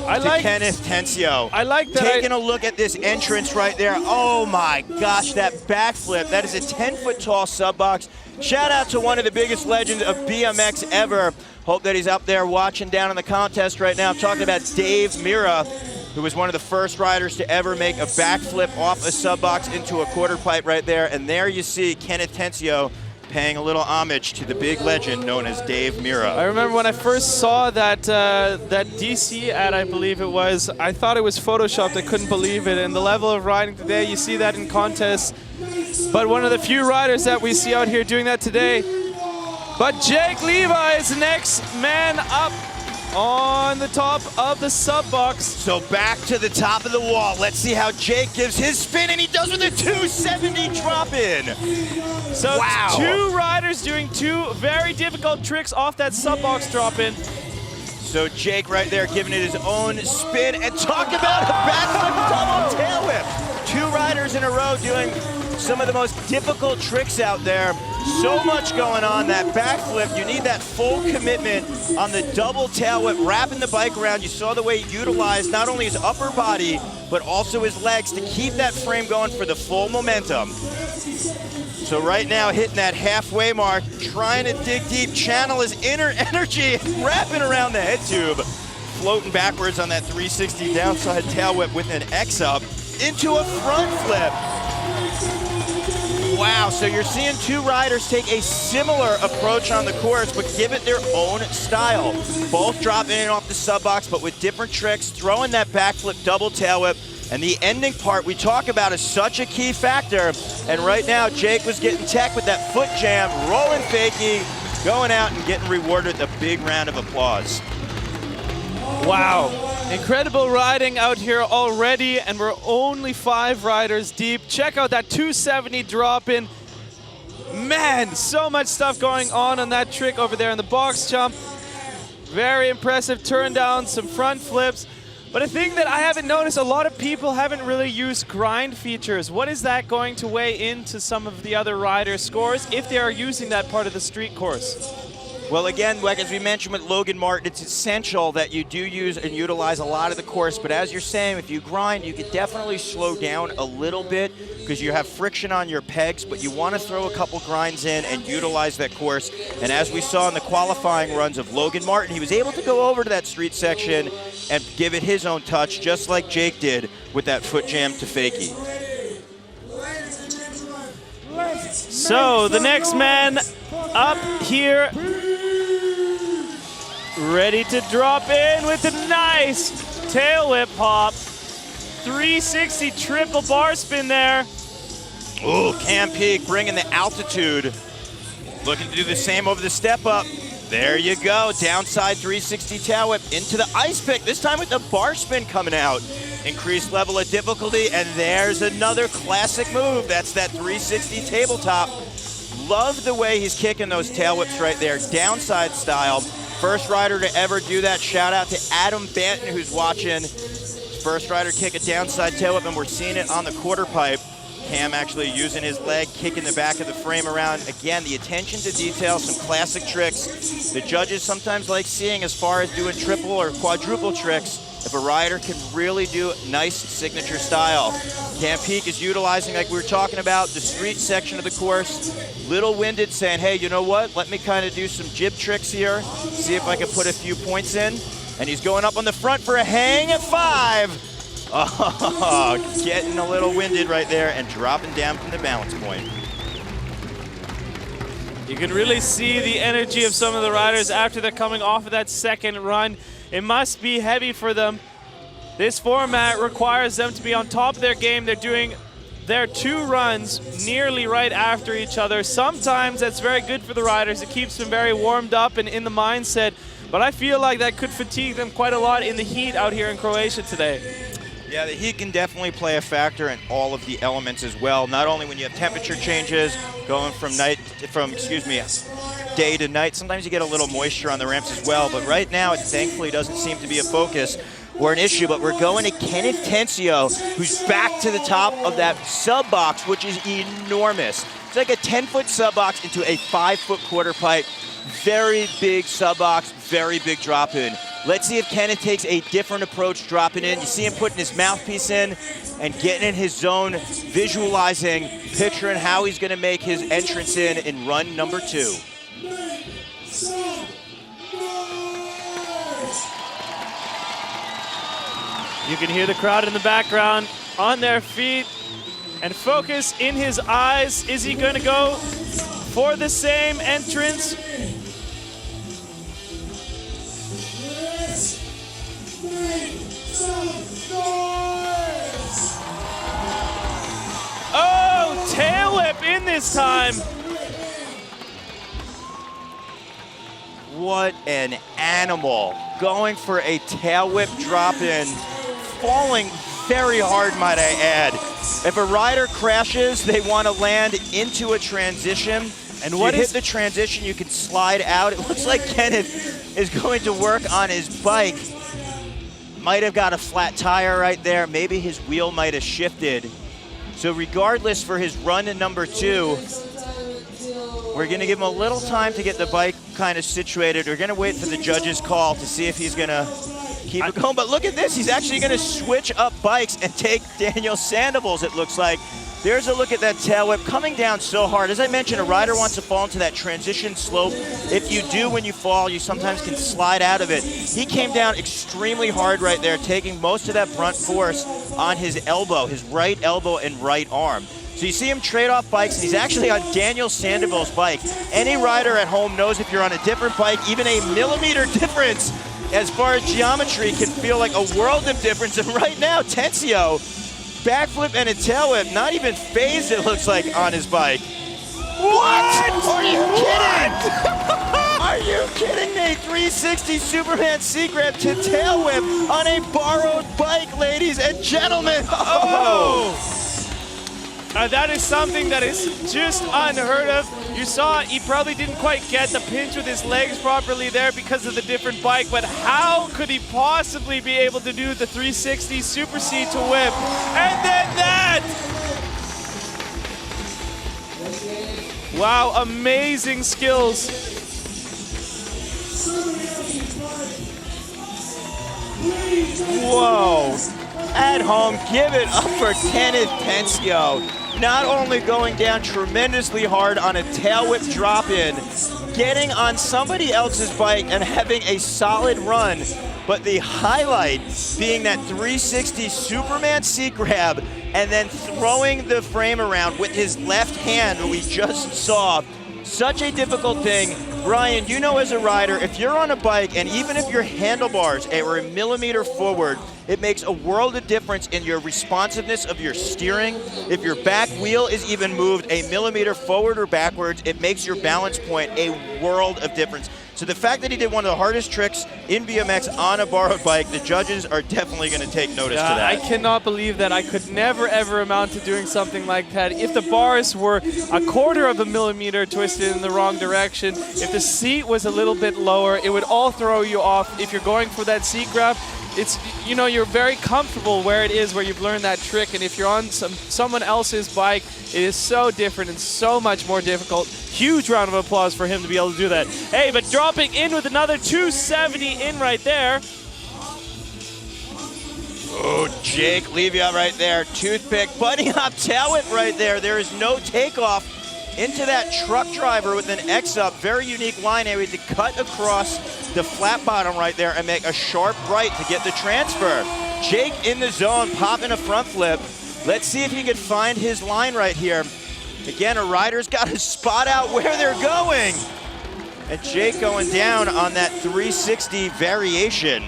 Kenneth Tencio. I like that. Taking a look at this entrance right there. Oh my gosh, that backflip. That is a 10-foot tall sub box. Shout out to one of the biggest legends of BMX ever. Hope that he's up there watching down in the contest right now. I'm talking about Dave Mira, who was one of the first riders to ever make a backflip off a sub box into a quarter pipe right there. And there you see Kenneth Tencio paying a little homage to the big legend known as Dave Mira. I remember when I first saw that that DC ad, I believe it was, I thought it was photoshopped. I couldn't believe it. And the level of riding today, you see that in contests. But one of the few riders that we see out here doing that today. But Jake Levi is the next man up on the top of the sub box. So back to the top of the wall. Let's see how Jake gives his spin, and he does with a 270 drop in. So wow. Two riders doing two very difficult tricks off that sub box drop in. So Jake right there giving it his own spin, and talk about a backflip double tail whip. Two riders in a row doing some of the most difficult tricks out there. So much going on. That backflip, you need that full commitment on the double tail whip, wrapping the bike around. You saw the way he utilized not only his upper body, but also his legs to keep that frame going for the full momentum. So right now, hitting that halfway mark, trying to dig deep, channel his inner energy, wrapping around the head tube, floating backwards on that 360 downside tail whip with an X up into a front flip. Wow, so you're seeing two riders take a similar approach on the course, but give it their own style. Both dropping in off the sub box, but with different tricks, throwing that backflip double tail whip. And the ending part we talk about is such a key factor. And right now, Jake was getting tech with that foot jam, rolling fakie, going out and getting rewarded with a big round of applause. Wow. Incredible riding out here already, and we're only 5 riders deep. Check out that 270 drop in. Man, so much stuff going on that trick over there in the box jump. Very impressive turn down, some front flips. But a thing that I haven't noticed, a lot of people haven't really used grind features. What is that going to weigh into some of the other riders' scores if they are using that part of the street course? Well, again, like as we mentioned with Logan Martin, it's essential that you do use and utilize a lot of the course. But as you're saying, if you grind, you can definitely slow down a little bit because you have friction on your pegs, but you want to throw a couple grinds in and utilize that course. And as we saw in the qualifying runs of Logan Martin, he was able to go over to that street section and give it his own touch, just like Jake did with that foot jam to fakie. So the next man up here, ready to drop in with a nice tail whip hop. 360 triple bar spin there. Ooh, Cam Peak bringing the altitude. Looking to do the same over the step up. There you go, downside 360 tail whip into the ice pick, this time with the bar spin coming out. Increased level of difficulty, and there's another classic move. That's that 360 tabletop. Love the way he's kicking those tail whips right there, downside style. First rider to ever do that. Shout out to Adam Banton, who's watching. First rider kick a downside tail whip, and we're seeing it on the quarter pipe. Cam actually using his leg, kicking the back of the frame around. Again, the attention to detail, some classic tricks. The judges sometimes like seeing as far as doing triple or quadruple tricks. If a rider can really do nice signature style. Cam Peak is utilizing, like we were talking about, the street section of the course. Little winded, saying, hey, you know what? Let me kind of do some jib tricks here. See if I can put a few points in. And he's going up on the front for a hang at 5. Oh, getting a little winded right there and dropping down from the balance point. You can really see the energy of some of the riders after they're coming off of that second run. It must be heavy for them. This format requires them to be on top of their game. They're doing their 2 runs nearly right after each other. Sometimes that's very good for the riders. It keeps them very warmed up and in the mindset. But I feel like that could fatigue them quite a lot in the heat out here in Croatia today. Yeah, the heat can definitely play a factor in all of the elements as well. Not only when you have temperature changes, going from day to night. Sometimes you get a little moisture on the ramps as well. But right now, it thankfully doesn't seem to be a focus or an issue. But we're going to Kenneth Tencio, who's back to the top of that sub box, which is enormous. It's like a 10-foot sub box into a 5-foot quarter pipe. Very big sub box, very big drop in. Let's see if Kenneth takes a different approach dropping in. You see him putting his mouthpiece in and getting in his zone, visualizing, picturing how he's going to make his entrance in run number 2. You can hear the crowd in the background on their feet and focus in his eyes. Is he going to go for the same entrance? Oh, tail whip in this time. What an animal. Going for a tail whip drop in, falling very hard, might I add. If a rider crashes, they want to land into a transition. And what hit the transition, you can slide out. It looks like Kenneth is going to work on his bike. Might have got a flat tire right there. Maybe his wheel might have shifted. So regardless, for his run in number 2, we're going to give him a little time to get the bike kind of situated. We're going to wait for the judge's call to see if he's going to keep it going. But look at this. He's actually going to switch up bikes and take Daniel Sandoval's, it looks like. There's a look at that tail whip coming down so hard. As I mentioned, a rider wants to fall into that transition slope. If you do, when you fall, you sometimes can slide out of it. He came down extremely hard right there, taking most of that brunt force on his elbow, his right elbow and right arm. So you see him trade off bikes, and he's actually on Daniel Sandoval's bike. Any rider at home knows if you're on a different bike, even a millimeter difference as far as geometry can feel like a world of difference. And right now, Tencio, backflip and a tail whip, not even phased, it looks like, on his bike. What? Are you kidding? Are you kidding me? 360 Superman C-grab to tail whip on a borrowed bike, ladies and gentlemen. Oh! That is something that is just unheard of. You saw he probably didn't quite get the pinch with his legs properly there because of the different bike, but how could he possibly be able to do the 360 super C to whip? And then that! Wow, amazing skills. Whoa. At home, give it up for Kenneth Pencio. Not only going down tremendously hard on a tail whip drop-in, getting on somebody else's bike and having a solid run, but the highlight being that 360 Superman C grab and then throwing the frame around with his left hand that we just saw. Such a difficult thing. Ryan, you know as a rider, if you're on a bike and even if your handlebars are a millimeter forward, it makes a world of difference in your responsiveness of your steering. If your back wheel is even moved a millimeter forward or backwards, it makes your balance point a world of difference. So the fact that he did one of the hardest tricks in BMX on a borrowed bike, the judges are definitely going to take notice to that. I cannot believe that I could never ever amount to doing something like that. If the bars were a quarter of a millimeter twisted in the wrong direction, if the seat was a little bit lower, it would all throw you off. If you're going for that seat grab, it's, you know, you're very comfortable where it is, where you've learned that trick, and if you're on someone else's bike, it is so different and so much more difficult. Huge round of applause for him to be able to do that. Hey, but dropping in with another 270 in right there. Oh, Jake Levia right there, toothpick, bunny hop tail whip right there. There is no takeoff into that truck driver with an X-up. Very unique line area to cut across the flat bottom right there and make a sharp right to get the transfer. Jake in the zone, popping a front flip. Let's see if he can find his line right here. Again, a rider's got to spot out where they're going. And Jake going down on that 360 variation.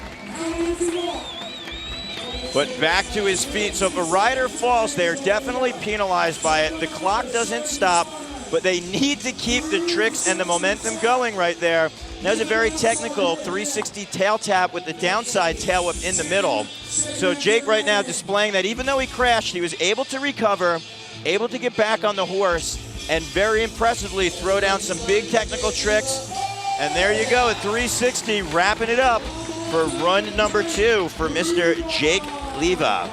But back to his feet. So if a rider falls, they're definitely penalized by it. The clock doesn't stop, but they need to keep the tricks and the momentum going right there. That was a very technical 360 tail tap with the downside tail whip in the middle. So Jake right now displaying that even though he crashed, he was able to recover, able to get back on the horse, and very impressively throw down some big technical tricks. And there you go, a 360 wrapping it up for run number 2 for Mr. Jake Leva.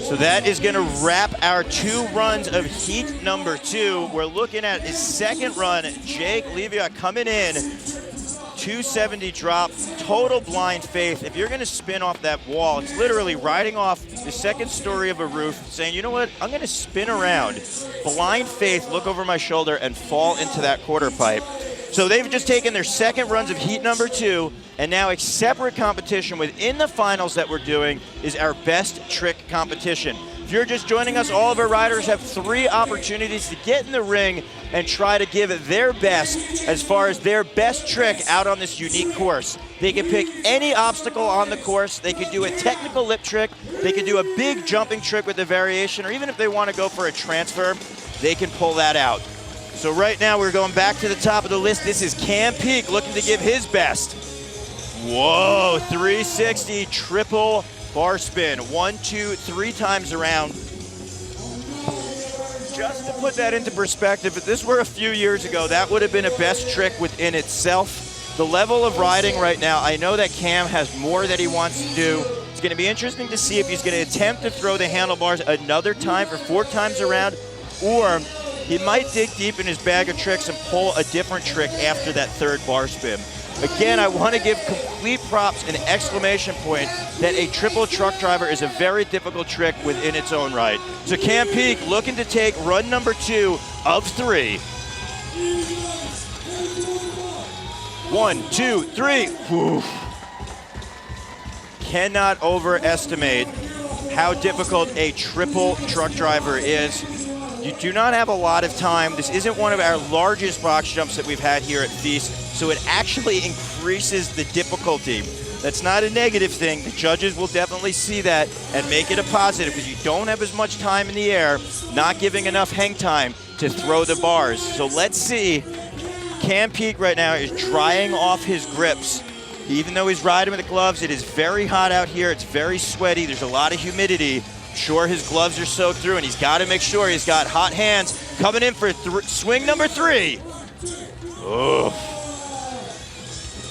So that is going to wrap our 2 runs of heat number 2. We're looking at his second run. Jake Levia coming in, 270 drop, total blind faith. If you're going to spin off that wall, it's literally riding off the second story of a roof, saying, you know what, I'm going to spin around. Blind faith, look over my shoulder, and fall into that quarter pipe. So they've just taken their second runs of heat number 2, and now a separate competition within the finals that we're doing is our best trick competition. If you're just joining us, all of our riders have 3 opportunities to get in the ring and try to give it their best as far as their best trick out on this unique course. They can pick any obstacle on the course. They could do a technical lip trick. They could do a big jumping trick with a variation, or even if they want to go for a transfer, they can pull that out. So right now we're going back to the top of the list. This is Cam Peak looking to give his best. Whoa, 360 triple bar spin. 1, 2, 3 times around. Just to put that into perspective, if this were a few years ago, that would have been a best trick within itself. The level of riding right now, I know that Cam has more that he wants to do. It's going to be interesting to see if he's going to attempt to throw the handlebars another time for 4 times around, or he might dig deep in his bag of tricks and pull a different trick after that 3rd bar spin. Again, I want to give complete props and exclamation point that a triple truck driver is a very difficult trick within its own right. So Cam Peak looking to take run number 2 of 3. 1, 2, 3. Whew. Cannot overestimate how difficult a triple truck driver is. You do not have a lot of time. This isn't one of our largest box jumps that we've had here at FISE, so it actually increases the difficulty. That's not a negative thing. The judges will definitely see that and make it a positive, because you don't have as much time in the air, not giving enough hang time to throw the bars. So let's see. Cam Peak right now is drying off his grips. Even though he's riding with the gloves, it is very hot out here. It's very sweaty. There's a lot of humidity. sure his gloves are soaked through, and he's got to make sure he's got hot hands. Coming in for swing number 3. Oh.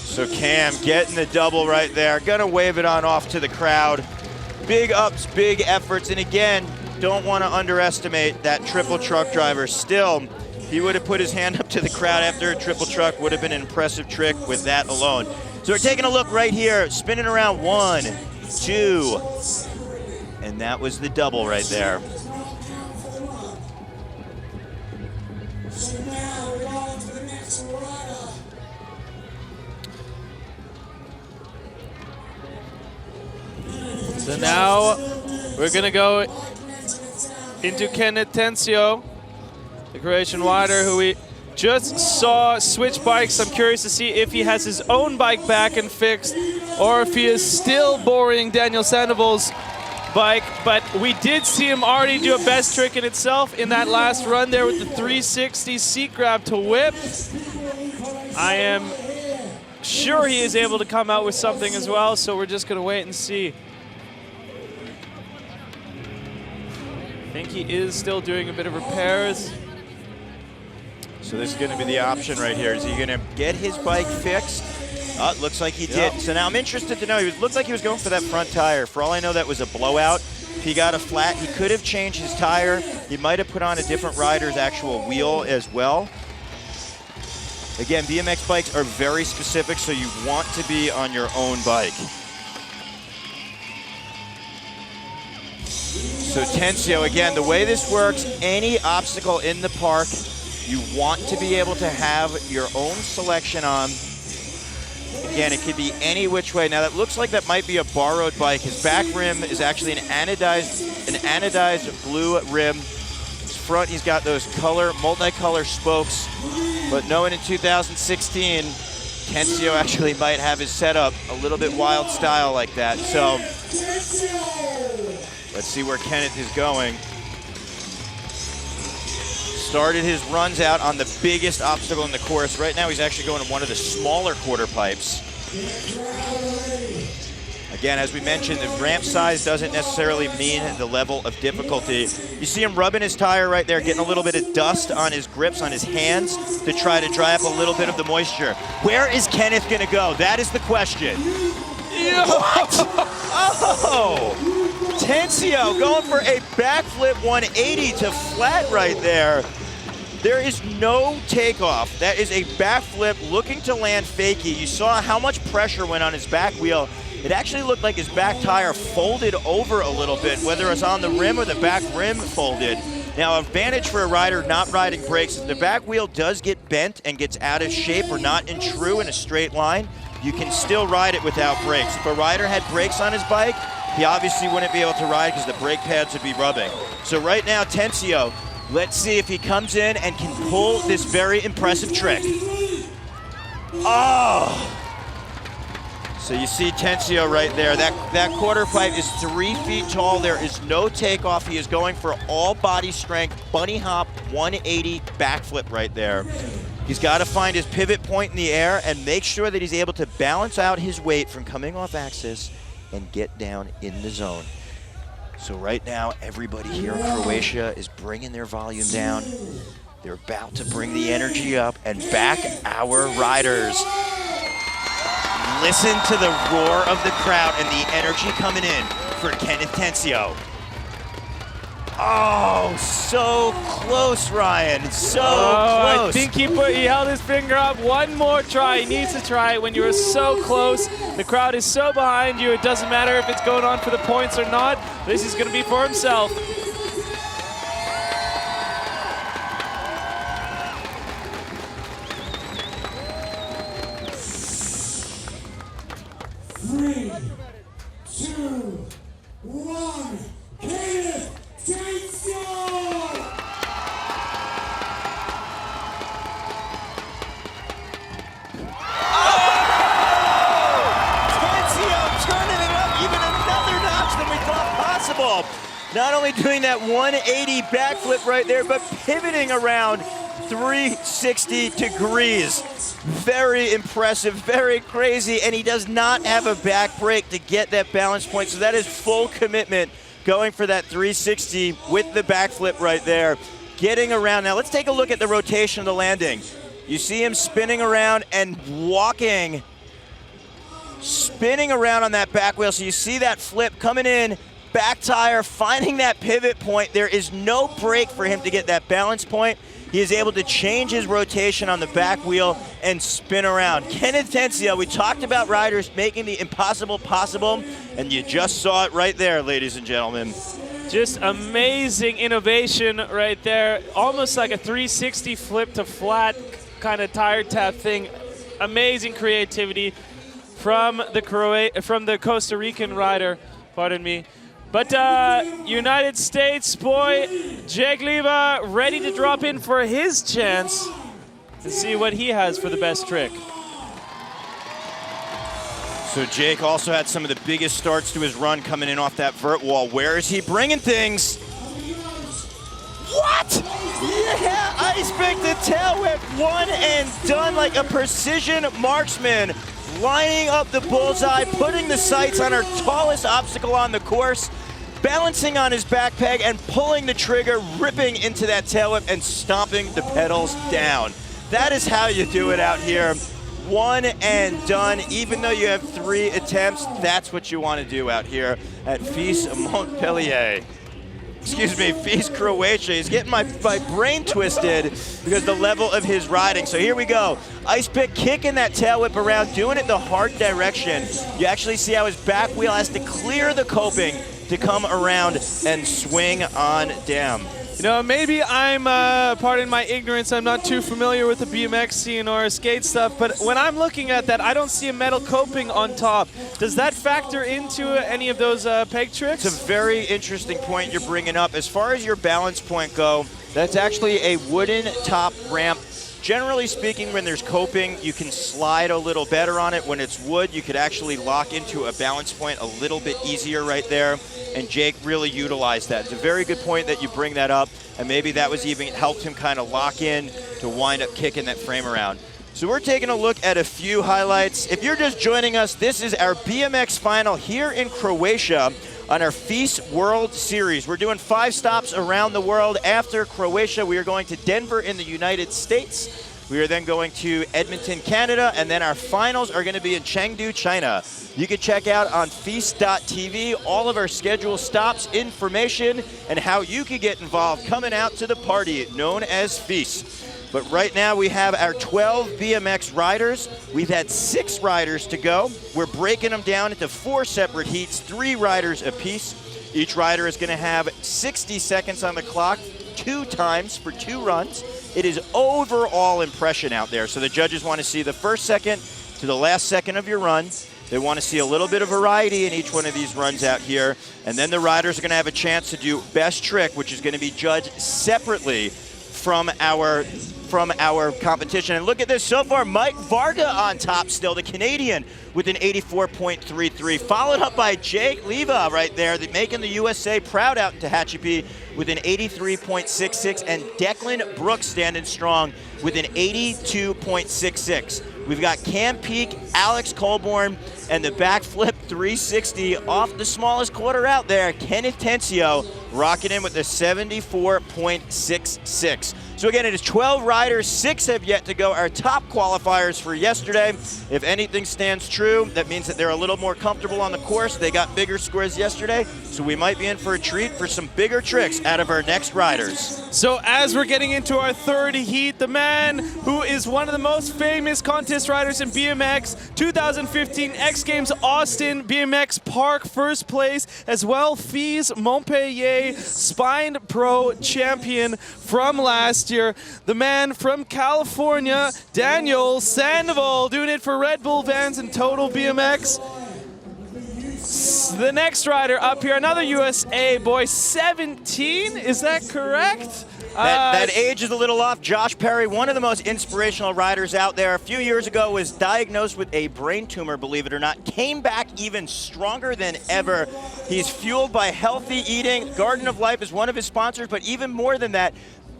So Cam getting the double right there. Gonna wave it on off to the crowd. Big ups, big efforts, and again, don't want to underestimate that triple truck driver. Still, he would have put his hand up to the crowd after a triple truck. Would have been an impressive trick with that alone. So we're taking a look right here, spinning around 1, 2, and that was the double right there. So now we're gonna go into Kenneth Tencio, the Croatian rider who we just saw switch bikes. I'm curious to see if he has his own bike back and fixed, or if he is still borrowing Daniel Sandoval's bike. But we did see him already do a best trick in itself in that last run there with the 360 seat grab to whip. I am sure he is able to come out with something as well, so we're just gonna wait and see. I think he is still doing a bit of repairs. So this is going to be the option right here. Is he going to get his bike fixed? It looks like he did. So now I'm interested to know, looked like he was going for that front tire. For all I know, that was a blowout. If he got a flat, he could have changed his tire. He might have put on a different rider's actual wheel as well. Again, BMX bikes are very specific, so you want to be on your own bike. So Tencio, again, the way this works, any obstacle in the park, you want to be able to have your own selection on. Again, it could be any which way. Now that looks like that might be a borrowed bike. His back rim is actually an anodized blue rim. His front, he's got those multicolor spokes. But knowing in 2016, Tencio actually might have his setup a little bit wild style like that. So let's see where Kenneth is going. Started his runs out on the biggest obstacle in the course. Right now he's actually going to one of the smaller quarter pipes. Again, as we mentioned, the ramp size doesn't necessarily mean the level of difficulty. You see him rubbing his tire right there, getting a little bit of dust on his grips, on his hands, to try to dry up a little bit of the moisture. Where is Kenneth gonna go? That is the question. What? Oh! Tencio going for a backflip 180 to flat right there. There is no takeoff. That is a backflip looking to land fakie. You saw how much pressure went on his back wheel. It actually looked like his back tire folded over a little bit, whether it's on the rim or the back rim folded. Now, advantage for a rider not riding brakes, if the back wheel does get bent and gets out of shape or not true in a straight line, you can still ride it without brakes. If a rider had brakes on his bike, he obviously wouldn't be able to ride because the brake pads would be rubbing. So right now, Tencio, let's see if he comes in and can pull this very impressive trick. Oh! So you see Tencio right there. That quarter pipe is 3 feet tall. There is no takeoff. He is going for all body strength, bunny hop, 180 backflip right there. He's got to find his pivot point in the air and make sure that he's able to balance out his weight from coming off axis and get down in the zone. So right now, everybody here in Croatia is bringing their volume down. They're about to bring the energy up and back our riders. Listen to the roar of the crowd and the energy coming in for Kenneth Tencio. Oh, so close, Ryan. So close. I think he held his finger up. One more try. He needs to try it when you are so close. The crowd is so behind you. It doesn't matter if it's going on for the points or not. This is going to be for himself. Three, two, one, Kenneth Tencio! Turning it up even another notch than we thought possible. Not only doing that 180 backflip right there, but pivoting around 360 degrees. Very impressive, very crazy, and he does not have a back brake to get that balance point, so that is full commitment going for that 360 with the backflip right there, getting around. Now let's take a look at the rotation of the landing. You see him spinning around and walking, spinning around on that back wheel. So you see that flip coming in, back tire, finding that pivot point. There is no break for him to get that balance point. He is able to change his rotation on the back wheel and spin around. Kenneth Tensio, we talked about riders making the impossible possible, and you just saw it right there, ladies and gentlemen. Just amazing innovation right there. Almost like a 360 flip to flat kind of tire tap thing. Amazing creativity from the Costa Rican rider, pardon me. But United States boy, Jake Leva, ready to drop in for his chance to see what he has for the best trick. So Jake also had some of the biggest starts to his run coming in off that vert wall. Where is he bringing things? What? Yeah, ice pick the tail whip, one and done like a precision marksman. Lining up the bullseye, putting the sights on our tallest obstacle on the course, balancing on his back peg and pulling the trigger, ripping into that tail whip and stomping the pedals down. That is how you do it out here. One and done. Even though you have 3 attempts, that's what you want to do out here at FISE Montpellier. Excuse me, FISE Croatia. He's getting my brain twisted because the level of his riding. So here we go. Ice pick kicking that tail whip around, doing it the hard direction. You actually see how his back wheel has to clear the coping to come around and swing on down. You know, maybe I'm, pardon my ignorance, I'm not too familiar with the BMX scene or skate stuff, but when I'm looking at that, I don't see a metal coping on top. Does that factor into any of those peg tricks? It's a very interesting point you're bringing up. As far as your balance point go, that's actually a wooden top ramp. Generally speaking, when there's coping, you can slide a little better on it. When it's wood, you could actually lock into a balance point a little bit easier right there, and Jake really utilized that. It's a very good point that you bring that up, and maybe that was even helped him kind of lock in to wind up kicking that frame around. So we're taking a look at a few highlights. If you're just joining us, this is our BMX final here in Croatia on our FISE World Series. We're doing 5 stops around the world. After Croatia, we are going to Denver in the United States. We are then going to Edmonton, Canada, and then our finals are going to be in Chengdu, China. You can check out on FISE.tv all of our schedule stops, information, and how you can get involved coming out to the party known as FISE. But right now we have our 12 BMX riders. We've had 6 riders to go. We're breaking them down into 4 separate heats, 3 riders apiece. Each rider is going to have 60 seconds on the clock, 2 times for 2 runs. It is overall impression out there. So the judges want to see the first second to the last second of your run. They want to see a little bit of variety in each one of these runs out here. And then the riders are going to have a chance to do best trick, which is going to be judged separately from our competition. And look at this so far, Mike Varga on top still, the Canadian with an 84.33, followed up by Jake Leva right there, making the USA proud out in Tehachapi with an 83.66, and Declan Brooks standing strong with an 82.66. We've got Cam Peak, Alex Colborn, and the backflip 360 off the smallest quarter out there, Kenneth Tensio rocking in with the 74.66. So again, it is 12 riders, 6 have yet to go. Our top qualifiers for yesterday, if anything stands true, that means that they're a little more comfortable on the course. They got bigger scores yesterday, so we might be in for a treat for some bigger tricks out of our next riders. So as we're getting into our third heat, the man who is one of the most famous contest riders in BMX, 2015 X Games Austin BMX Park first place, as well FISE Montpellier Spine Pro champion from last year, the man from California, Daniel Sandoval, doing it for Red Bull Vans and Total BMX. The next rider up here, another USA boy, 17, is that correct? That age is a little off. Josh Perry, one of the most inspirational riders out there, a few years ago was diagnosed with a brain tumor, believe it or not, came back even stronger than ever. He's fueled by healthy eating. Garden of Life is one of his sponsors, but even more than that,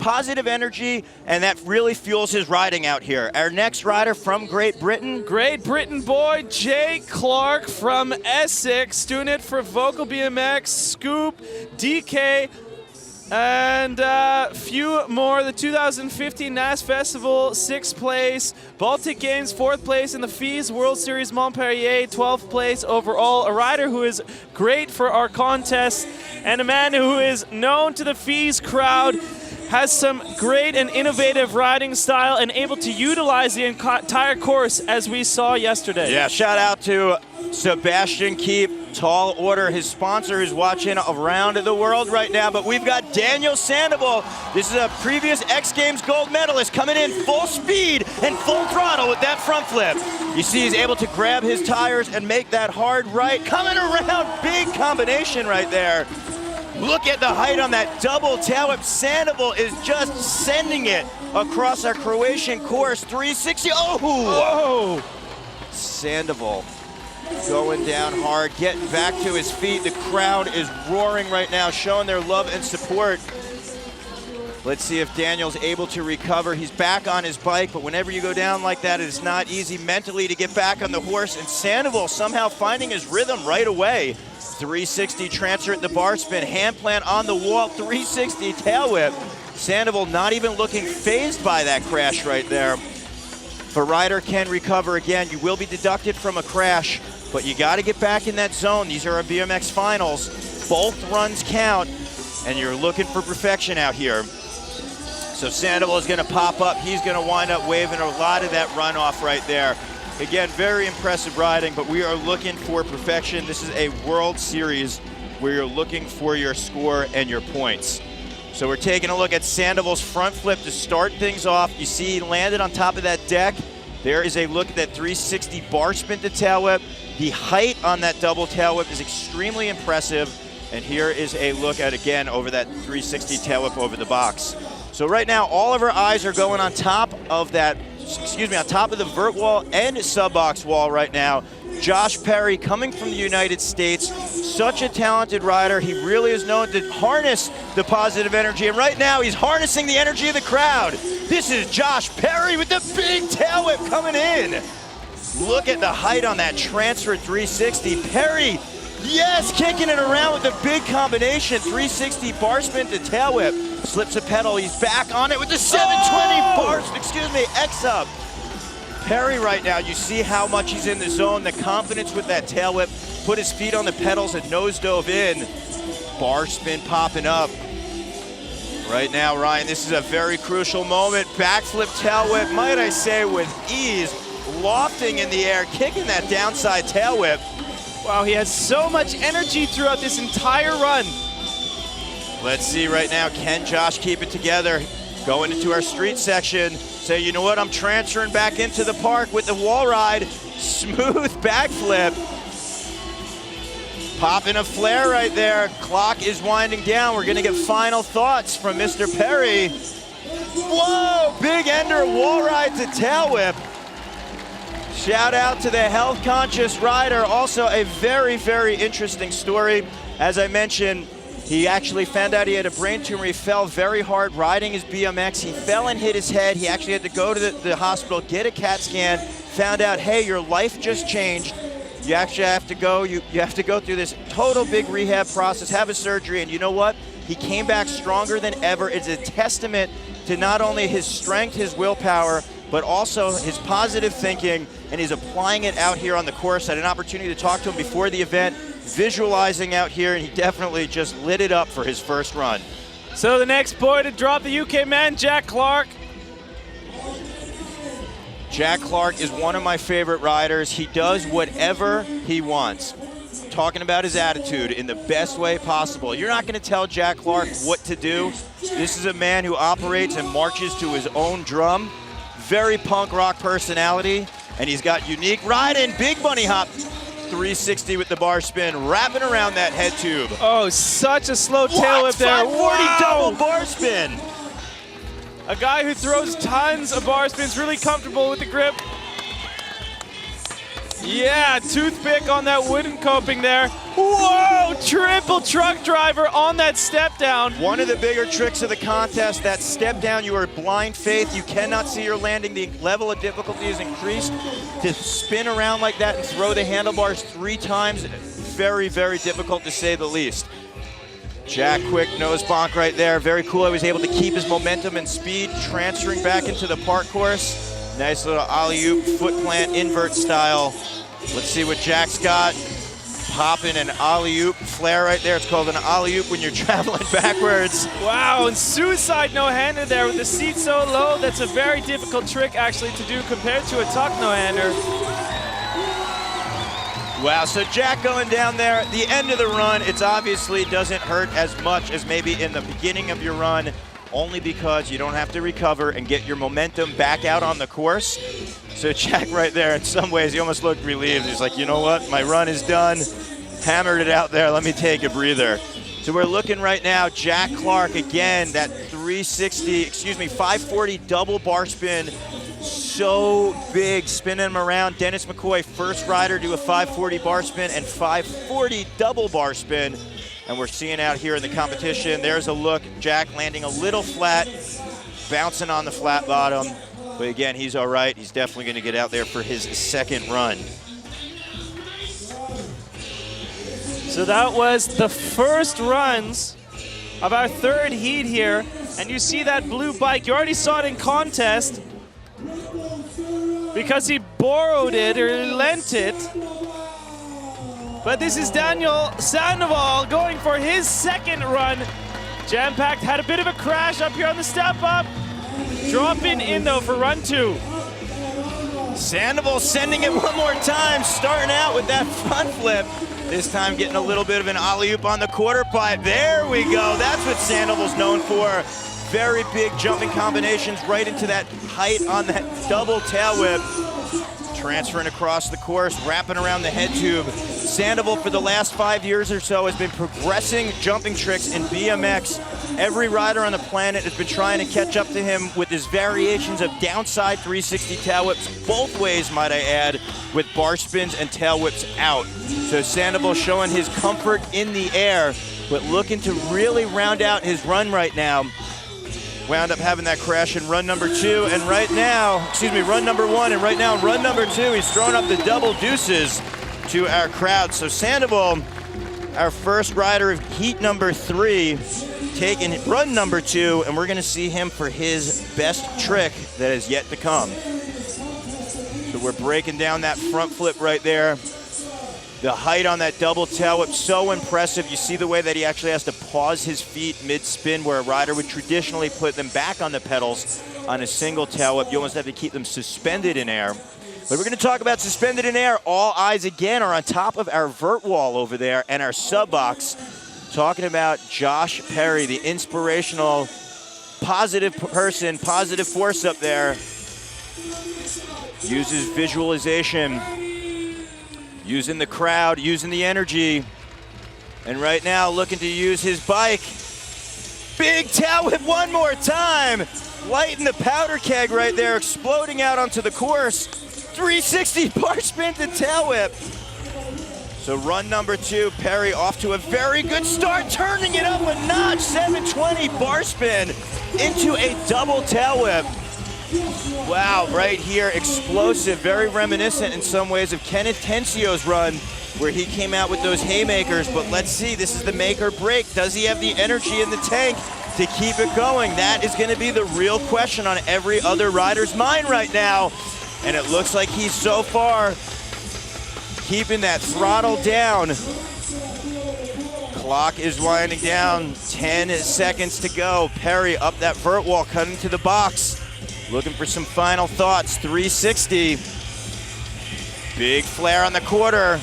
positive energy, and that really fuels his riding out here. Our next rider from Great Britain. Great Britain boy, Jay Clark from Essex, doing it for Vocal BMX, Scoop, DK, and a few more. The 2015 NAS Festival, 6th place. Baltic Games, 4th place. In the FISE World Series Montpellier, 12th place overall. A rider who is great for our contest, and a man who is known to the FISE crowd, has some great and innovative riding style and able to utilize the entire course as we saw yesterday. Yeah, shout out to Sebastian Keep, Tall Order, his sponsor, who's watching around the world right now. But we've got Daniel Sandoval. This is a previous X Games gold medalist coming in full speed and full throttle with that front flip. You see he's able to grab his tires and make that hard right. Coming around, big combination right there. Look at the height on that double tail whip. Sandoval is just sending it across our Croatian course. 360. Oh! Whoa! Sandoval going down hard, getting back to his feet. The crowd is roaring right now, showing their love and support. Let's see if Daniel's able to recover. He's back on his bike, but whenever you go down like that, it is not easy mentally to get back on the horse. And Sandoval somehow finding his rhythm right away. 360 transfer at the bar spin, hand plant on the wall, 360 tail whip. Sandoval not even looking phased by that crash right there. If a rider can recover again, you will be deducted from a crash, but you got to get back in that zone. These are our BMX finals. Both runs count, and you're looking for perfection out here. So Sandoval is going to pop up. He's going to wind up waving a lot of that runoff right there. Again, very impressive riding, but we are looking for perfection. This is a World Series where you're looking for your score and your points. So we're taking a look at Sandoval's front flip to start things off. You see he landed on top of that deck. There is a look at that 360 bar spin to tail whip. The height on that double tail whip is extremely impressive. And here is a look at, again, over that 360 tail whip over the box. So right now, all of our eyes are going on top of that, on top of the vert wall and sub box wall right now. Josh Perry coming from the United States, such a talented rider. He really is known to harness the positive energy, and right now he's harnessing the energy of the crowd. This is Josh Perry with the big tail whip coming in. Look at the height on that transfer 360. Perry, yes, kicking it around with a big combination. 360 bar spin to tail whip. Slips a pedal, he's back on it with the 720 X-up. Perry right now, you see how much he's in the zone, the confidence with that tail whip, put his feet on the pedals and nose dove in. Bar spin popping up. Right now, Ryan, this is a very crucial moment. Backflip tail whip, might I say, with ease, lofting in the air, kicking that downside tail whip. Wow, he has so much energy throughout this entire run. Let's see right now, can Josh keep it together? Going into our street section, say, you know what, I'm transferring back into the park with the wall ride. Smooth backflip. Popping a flare right there. Clock is winding down. We're gonna get final thoughts from Mr. Perry. Whoa, big ender wall ride to tail whip. Shout out to the health conscious rider. Also a very, very interesting story. As I mentioned, he actually found out he had a brain tumor. He fell very hard riding his BMX. He fell and hit his head. He actually had to go to the hospital, get a CAT scan, found out, hey, your life just changed. You actually have to go, you have to go through this total big rehab process, have a surgery, and you know what? He came back stronger than ever. It's a testament to not only his strength, his willpower, but also his positive thinking, and he's applying it out here on the course. I had an opportunity to talk to him before the event, visualizing out here, and he definitely just lit it up for his first run. So the next boy to drop, the UK man, Jack Clark. Jack Clark is one of my favorite riders. He does whatever he wants. I'm talking about his attitude in the best way possible. You're not going to tell Jack Clark what to do. This is a man who operates and marches to his own drum. Very punk rock personality, and he's got unique riding, big bunny hop. 360 with the bar spin, wrapping around that head tube. Oh, such a slow tail whip there. 540 wow. double bar spin. A guy who throws tons of bar spins, really comfortable with the grip. Yeah, toothpick on that wooden coping there. Whoa, triple truck driver on that step down. One of the bigger tricks of the contest, that step down, you are blind faith. You cannot see your landing. The level of difficulty is increased. To spin around like that and throw the handlebars 3 times, very, very difficult to say the least. Jack, quick nose bonk right there. Very cool. He was able to keep his momentum and speed, transferring back into the park course. Nice little alley-oop, foot plant, invert style. Let's see what Jack's got. Popping an alley-oop flare right there. It's called an alley-oop when you're traveling backwards. Wow, and suicide no-hander there with the seat so low. That's a very difficult trick actually to do compared to a tuck no-hander. Wow, so Jack going down there at the end of the run, it obviously doesn't hurt as much as maybe in the beginning of your run, only because you don't have to recover and get your momentum back out on the course. So Jack right there, in some ways, he almost looked relieved. He's like, you know what, my run is done. Hammered it out there, let me take a breather. So we're looking right now, Jack Clark again, that 540 double bar spin. So big, spinning him around. Dennis McCoy, first rider to a 540 bar spin and 540 double bar spin. And we're seeing out here in the competition, there's a look, Jack landing a little flat, bouncing on the flat bottom. But again, he's all right. He's definitely going to get out there for his second run. So that was the first runs of our third heat here. And you see that blue bike, you already saw it in contest because he borrowed it or lent it. But this is Daniel Sandoval going for his second run. Jam-packed, had a bit of a crash up here on the step up. Dropping in though for run 2. Sandoval sending it one more time, starting out with that front flip. This time getting a little bit of an alley-oop on the quarter pipe. There we go, that's what Sandoval's known for. Very big jumping combinations right into that height on that double tail whip. Transferring across the course, wrapping around the head tube. Sandoval for the last 5 years or so has been progressing jumping tricks in BMX. Every rider on the planet has been trying to catch up to him with his variations of downside 360 tail whips, both ways might I add, with bar spins and tail whips out. So Sandoval showing his comfort in the air, but looking to really round out his run right now. Wound up having that crash in run number 2, and right now, run number 1, and right now run number 2, he's throwing up the double deuces to our crowd. So Sandoval, our first rider of heat number 3, taking run number 2, and we're gonna see him for his best trick that is yet to come. So we're breaking down that front flip right there. The height on that double tail whip, so impressive. You see the way that he actually has to pause his feet mid-spin, where a rider would traditionally put them back on the pedals on a single tail whip. You almost have to keep them suspended in air. But we're gonna talk about suspended in air. All eyes again are on top of our vert wall over there and our sub box. Talking about Josh Perry, the inspirational, positive person, positive force up there. Uses visualization. Using the crowd, using the energy. And right now looking to use his bike. Big tail whip one more time. Lighting the powder keg right there, exploding out onto the course. 360 bar spin to tail whip. So run number 2, Perry off to a very good start, turning it up a notch. 720 bar spin into a double tail whip. Wow, right here, explosive, very reminiscent in some ways of Kenneth Tensio's run, where he came out with those haymakers. But let's see, this is the make or break. Does he have the energy in the tank to keep it going? That is gonna be the real question on every other rider's mind right now. And it looks like he's so far keeping that throttle down. Clock is winding down, 10 seconds to go. Perry up that vert wall, cutting to the box. Looking for some final thoughts, 360. Big flare on the quarter.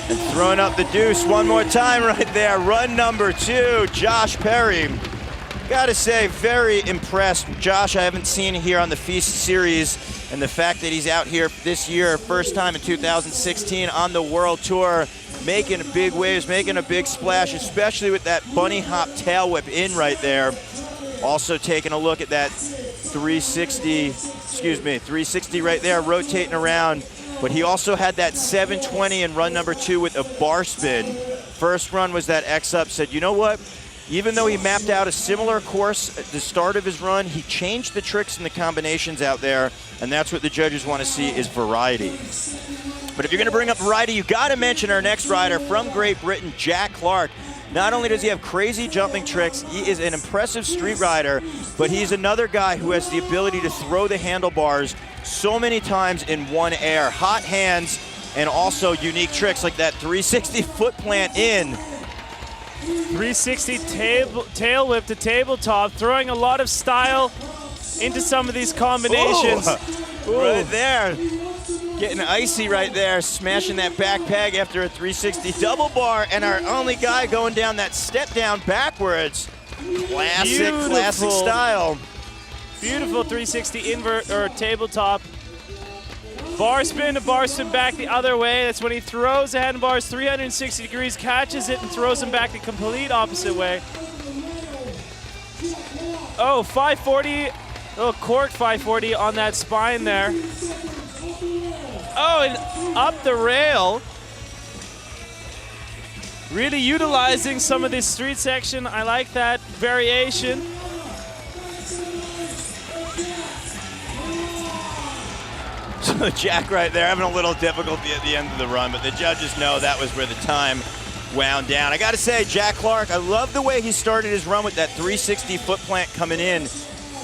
And throwing up the deuce one more time right there. Run number 2, Josh Perry. Gotta say, very impressed. Josh, I haven't seen here on the FISE Series, and the fact that he's out here this year, first time in 2016 on the World Tour, making big waves, making a big splash, especially with that bunny hop tail whip in right there. Also taking a look at that 360 right there, rotating around. But he also had that 720 in run number 2 with a bar spin. First run was that X-up, said, you know what? Even though he mapped out a similar course at the start of his run, he changed the tricks and the combinations out there, and that's what the judges want to see is variety. But if you're going to bring up variety, you got to mention our next rider from Great Britain, Jack Clark. Not only does he have crazy jumping tricks, he is an impressive street rider, but he's another guy who has the ability to throw the handlebars so many times in one air. Hot hands and also unique tricks like that 360 foot plant in. 360 tail whip to tabletop, throwing a lot of style into some of these combinations. Ooh. Right there. Getting icy right there, smashing that back peg after a 360 double bar, and our only guy going down that step down backwards. Classic style. Beautiful 360 invert or tabletop. Bar spin to bar spin back the other way. That's when he throws the handlebars 360 degrees, catches it, and throws them back the complete opposite way. Oh, 540, little cork 540 on that spine there. Oh, and up the rail. Really utilizing some of this street section. I like that variation. So Jack right there having a little difficulty at the end of the run, but the judges know that was where the time wound down. I got to say, Jack Clark, I love the way he started his run with that 360 foot plant coming in.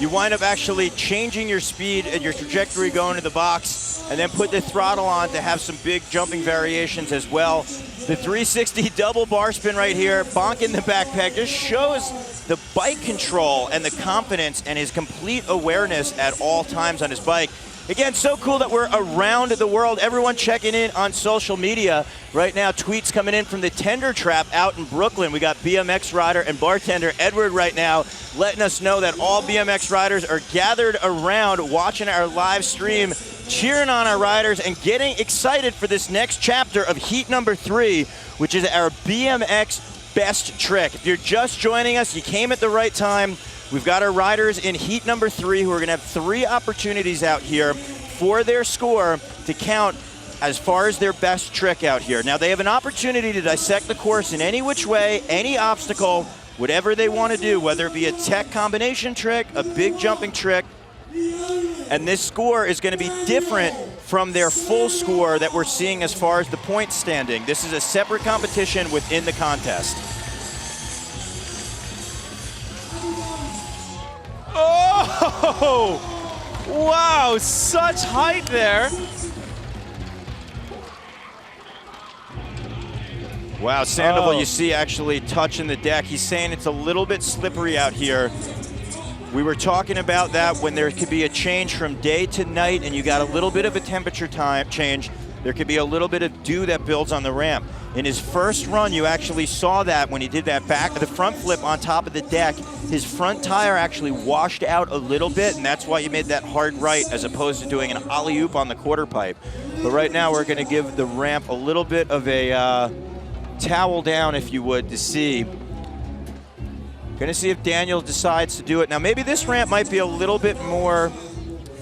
You wind up actually changing your speed and your trajectory going to the box, and then put the throttle on to have some big jumping variations as well. The 360 double bar spin right here, bonking the back peg, just shows the bike control and the confidence and his complete awareness at all times on his bike. Again, so cool that we're around the world. Everyone checking in on social media. Right now, tweets coming in from the Tender Trap out in Brooklyn. We got BMX rider and bartender Edward right now letting us know that all BMX riders are gathered around watching our live stream, cheering on our riders and getting excited for this next chapter of heat number 3, which is our BMX best trick. If you're just joining us, you came at the right time. We've got our riders in heat number 3 who are going to have 3 opportunities out here for their score to count as far as their best trick out here. Now, they have an opportunity to dissect the course in any which way, any obstacle, whatever they want to do, whether it be a tech combination trick, a big jumping trick. And this score is going to be different from their full score that we're seeing as far as the points standing. This is a separate competition within the contest. Oh, wow, such height there. Wow, Sandoval, you see actually touching the deck. He's saying it's a little bit slippery out here. We were talking about that when there could be a change from day to night and you got a little bit of a temperature time change. There could be a little bit of dew that builds on the ramp. In his first run, you actually saw that when he did that the front flip on top of the deck, his front tire actually washed out a little bit, and that's why you made that hard right as opposed to doing an alley-oop on the quarter pipe. But right now, we're going to give the ramp a little bit of a towel down, if you would, to see. Going to see if Daniel decides to do it. Now, maybe this ramp might be a little bit more...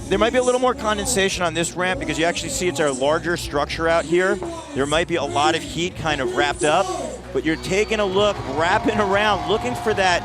There might be a little more condensation on this ramp because you actually see it's our larger structure out here. There might be a lot of heat kind of wrapped up, but you're taking a look, wrapping around, looking for that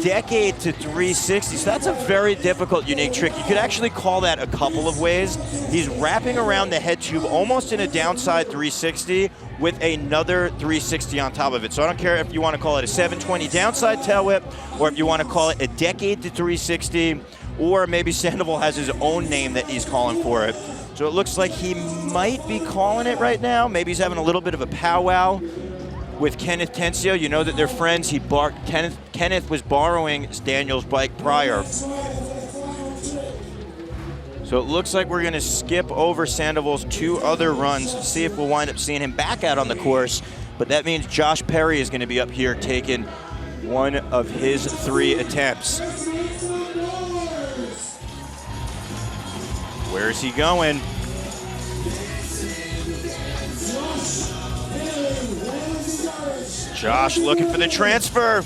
decade to 360. So that's a very difficult, unique trick. You could actually call that a couple of ways. He's wrapping around the head tube almost in a downside 360 with another 360 on top of it. So I don't care if you want to call it a 720 downside tail whip or if you want to call it a decade to 360, or maybe Sandoval has his own name that he's calling for it. So it looks like he might be calling it right now. Maybe he's having a little bit of a powwow with Kenneth Tensio. You know that they're friends. Kenneth was borrowing Daniel's bike prior. So it looks like we're going to skip over Sandoval's 2 other runs to see if we'll wind up seeing him back out on the course. But that means Josh Perry is going to be up here taking one of his 3 attempts. Where is he going? Josh looking for the transfer.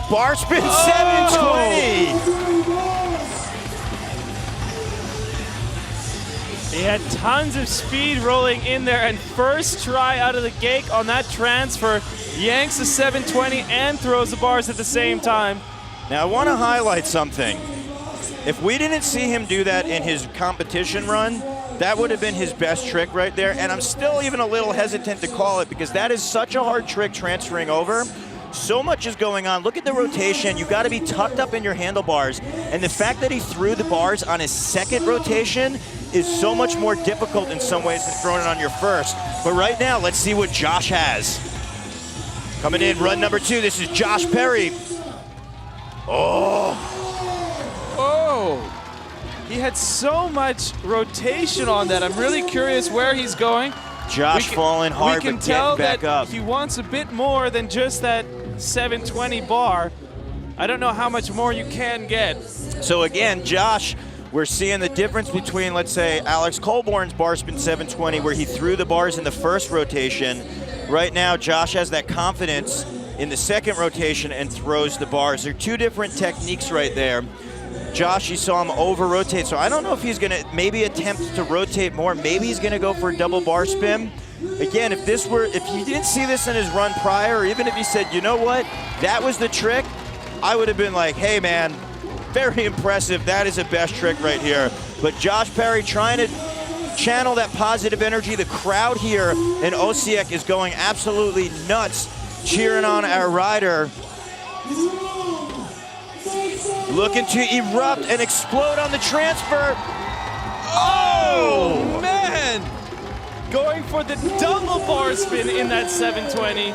bar spin 720. He had tons of speed rolling in there, and first try out of the gate on that transfer, yanks the 720 and throws the bars at the same time. Now I want to highlight something. If we didn't see him do that in his competition run, that would have been his best trick right there, and I'm still even a little hesitant to call it because that is such a hard trick transferring over. So much is going on. Look at the rotation. You've got to be tucked up in your handlebars, and the fact that he threw the bars on his second rotation is so much more difficult in some ways than throwing it on your first. But right now, let's see what Josh has. Coming in, run number 2, this is Josh Perry. Oh. He had so much rotation on that. I'm really curious where he's going. Josh falling hard, but getting back up. He wants a bit more than just that 720 bar. I don't know how much more you can get. So again, Josh, we're seeing the difference between, let's say, Alex Colborn's bar spin 720, where he threw the bars in the first rotation. Right now, Josh has that confidence in the second rotation and throws the bars. They're two different techniques right there. Josh, you saw him over-rotate, so I don't know if he's gonna maybe attempt to rotate more. Maybe he's gonna go for a double bar spin. Again, if you didn't see this in his run prior, or even if he said, you know what, that was the trick, I would have been like, hey man, very impressive, that is a best trick right here. But Josh Perry trying to channel that positive energy. The crowd here in Osijek is going absolutely nuts, cheering on our rider. Looking to erupt and explode on the transfer. Oh, man! Going for the double bar spin in that 720.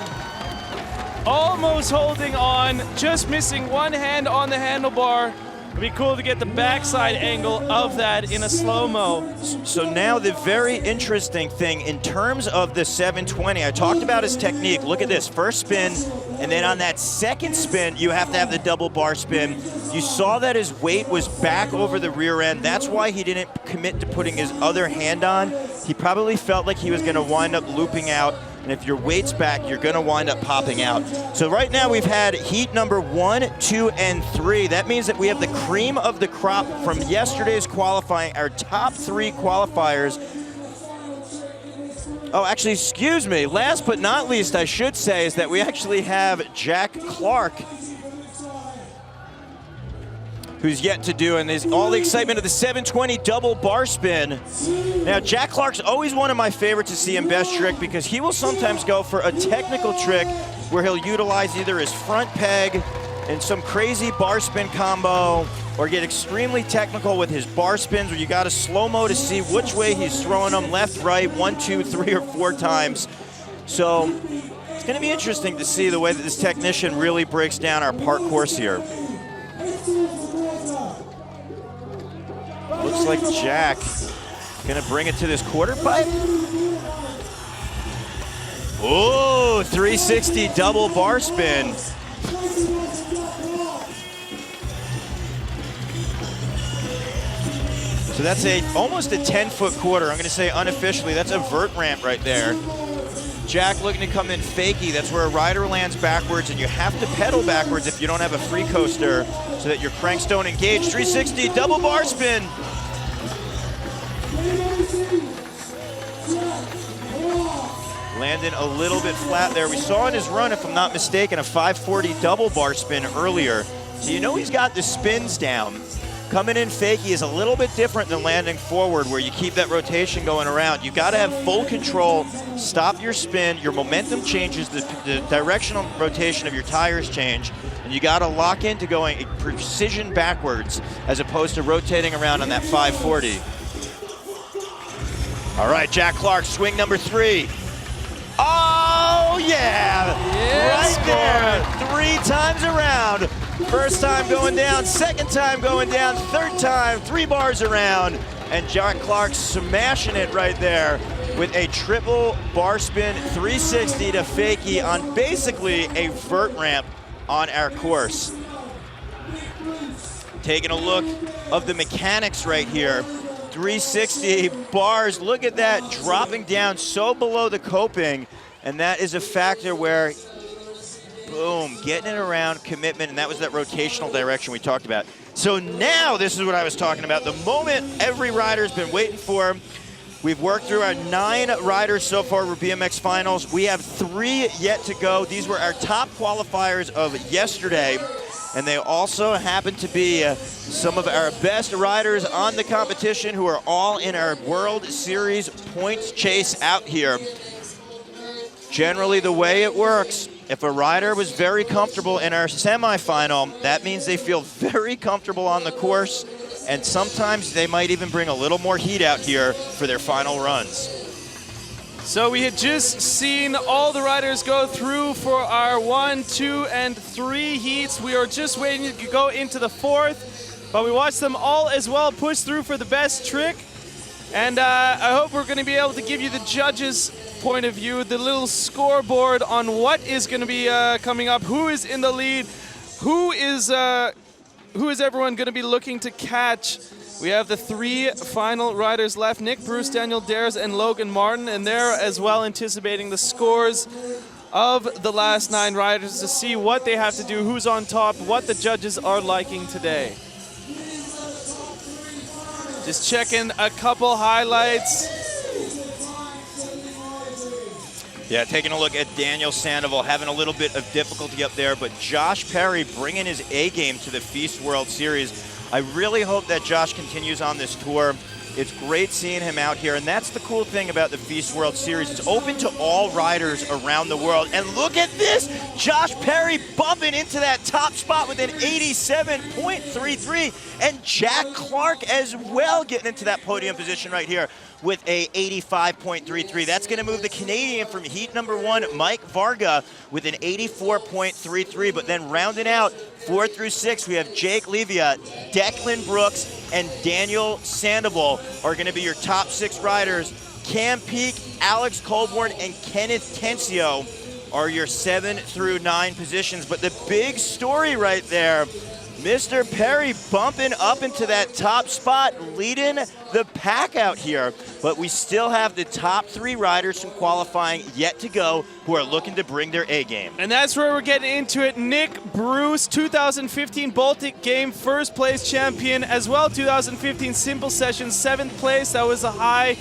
Almost holding on, just missing one hand on the handlebar. It'd be cool to get the backside angle of that in a slow-mo. So now the very interesting thing in terms of the 720, I talked about his technique. Look at this, first spin, and then on that second spin, you have to have the double bar spin. You saw that his weight was back over the rear end. That's why he didn't commit to putting his other hand on. He probably felt like he was gonna wind up looping out, and if your weight's back, you're gonna wind up popping out. So right now we've had heat number 1, 2, and 3. That means that we have the cream of the crop from yesterday's qualifying, our top 3 qualifiers. Oh, actually, excuse me. Last but not least, I should say, is that we actually have Jack Clark, who's yet to do, and there's all the excitement of the 720 double bar spin. Now, Jack Clark's always one of my favorites to see in best trick because he will sometimes go for a technical trick where he'll utilize either his front peg and some crazy bar spin combo, or get extremely technical with his bar spins where you got to slow-mo to see which way he's throwing them, left, right, 1, 2, 3, or 4 times. So it's gonna be interesting to see the way that this technician really breaks down our park course here. Looks like Jack gonna bring it to this quarter pipe. Oh, 360 double bar spin. So that's almost a 10-foot quarter. I'm gonna say unofficially, that's a vert ramp right there. Jack looking to come in fakie. That's where a rider lands backwards, and you have to pedal backwards if you don't have a free coaster so that your cranks don't engage. 360 double bar spin. Landing a little bit flat there. We saw in his run, if I'm not mistaken, a 540 double bar spin earlier. So you know he's got the spins down. Coming in fakie is a little bit different than landing forward where you keep that rotation going around. You've got to have full control, stop your spin, your momentum changes, the directional rotation of your tires change, and you got to lock into going precision backwards as opposed to rotating around on that 540. All right, Jack Clark, swing number 3. Oh, yeah! Yes, right there, 3 times around. First time going down, second time going down, third time, 3 bars around. And Jack Clark smashing it right there with a triple bar spin 360 to fakie on basically a vert ramp on our course. Taking a look of the mechanics right here. 360 bars, look at that, dropping down so below the coping, and that is a factor where Boom, getting it around, commitment, and that was that rotational direction we talked about. So now, this is what I was talking about. The moment every rider's been waiting for. We've worked through our 9 riders so far for BMX Finals. We have 3 yet to go. These were our top qualifiers of yesterday, and they also happen to be some of our best riders on the competition who are all in our World Series points chase out here. Generally, the way it works, if a rider was very comfortable in our semifinal, that means they feel very comfortable on the course, and sometimes they might even bring a little more heat out here for their final runs. So we had just seen all the riders go through for our 1, 2, and 3 heats. We are just waiting to go into the 4th, but we watched them all as well push through for the best trick. And I hope we're going to be able to give you the judges' point of view, the little scoreboard on what is going to be coming up, who is in the lead, who is everyone going to be looking to catch. We have the 3 final riders left, Nick Bruce, Daniel Dares, and Logan Martin, and they're as well anticipating the scores of the last 9 riders to see what they have to do, who's on top, what the judges are liking today. Just checking a couple highlights. Yeah, taking a look at Daniel Sandoval, having a little bit of difficulty up there, but Josh Perry bringing his A-game to the FISE World Series. I really hope that Josh continues on this tour. It's great seeing him out here, and that's the cool thing about the FISE World Series. It's open to all riders around the world. And look at this! Josh Perry bumping into that top spot with an 87.33, and Jack Clark as well getting into that podium position right here with a 85.33. That's going to move the Canadian from heat number 1, Mike Varga, with an 84.33. But then rounding out 4 through 6, we have Jake Levia, Declan Brooks, and Daniel Sandoval are going to be your top 6 riders. Cam Peak, Alex Colborn, and Kenneth Tencio are your 7 through 9 positions. But the big story right there, Mr. Perry bumping up into that top spot, leading the pack out here. But we still have the top 3 riders from qualifying yet to go who are looking to bring their A-game. And that's where we're getting into it. Nick Bruce, 2015 Baltic Game first place champion, as well 2015 Simple Sessions 7th place. That was a high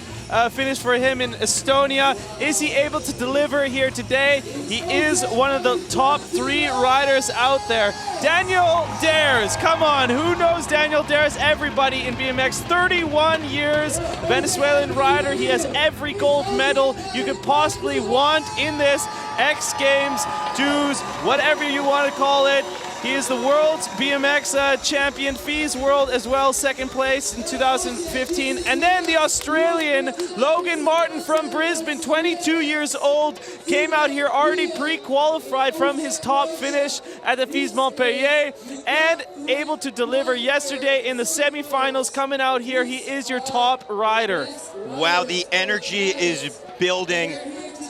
finish for him in Estonia. Is he able to deliver here today? He is one of the top 3 riders out there. Daniel Dares, come on, who knows Daniel Dares? Everybody in BMX, 31 years, Venezuelan rider. He has every gold medal you could possibly want in this, X Games, dues, whatever you want to call it. He is the world's BMX champion, FISE World as well, 2nd place in 2015. And then the Australian Logan Martin from Brisbane, 22 years old, came out here already pre-qualified from his top finish at the FISE Montpellier and able to deliver yesterday in the semifinals. Coming out here, he is your top rider. Wow, the energy is building.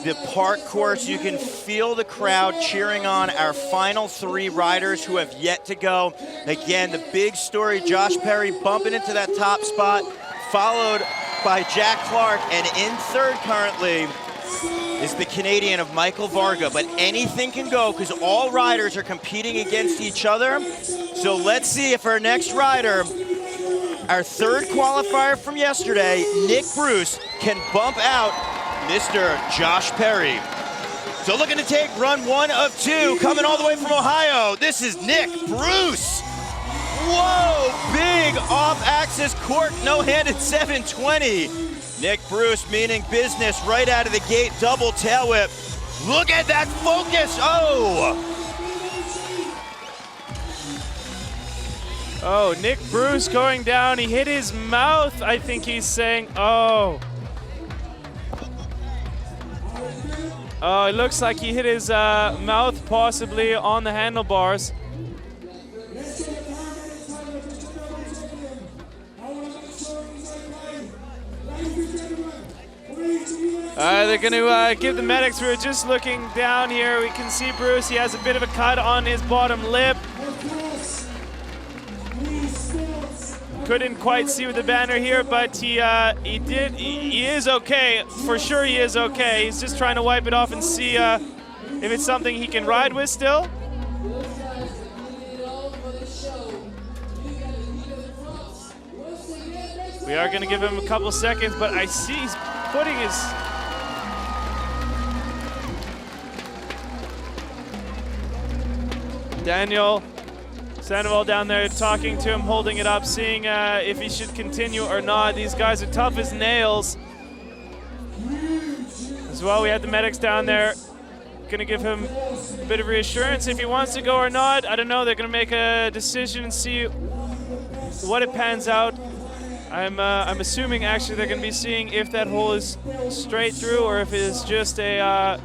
The park course, you can feel the crowd cheering on our final 3 riders who have yet to go. Again, the big story, Josh Perry bumping into that top spot, followed by Jack Clark, and in 3rd currently is the Canadian of Michael Varga. But anything can go because all riders are competing against each other. So let's see if our next rider, our 3rd qualifier from yesterday, Nick Bruce, can bump out Mr. Josh Perry. So looking to take run 1 of 2, coming all the way from Ohio, this is Nick Bruce. Whoa, big off-axis cork, no-handed 720. Nick Bruce meaning business right out of the gate, double tail whip. Look at that focus, Oh, Nick Bruce going down, he hit his mouth, I think he's saying, oh. Oh, it looks like he hit his mouth possibly on the handlebars. They're going to give the medics. We were just looking down here. We can see Bruce. He has a bit of a cut on his bottom lip. Couldn't quite see with the banner here, but he is okay. For sure he is okay. He's just trying to wipe it off and see if it's something he can ride with still. We are going to give him a couple seconds, but I see he's putting his... Daniel Sandoval down there talking to him, holding it up, seeing if he should continue or not. These guys are tough as nails. As well, we had the medics down there, gonna give him a bit of reassurance if he wants to go or not. I don't know, they're gonna make a decision and see what it pans out. I'm assuming actually they're gonna be seeing if that hole is straight through or if it is just a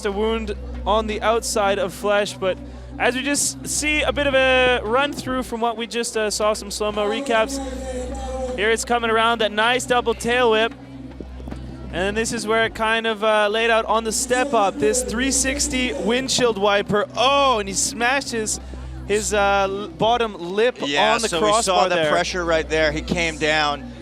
wound on the outside of flesh. But as we just see a bit of a run through from what we just saw, some slow-mo recaps. Here it's coming around, that nice double tail whip. And this is where it kind of laid out on the step up. This 360 windshield wiper. Oh, and he smashed his bottom lip on the crossbar. So we saw the pressure right there. He came down.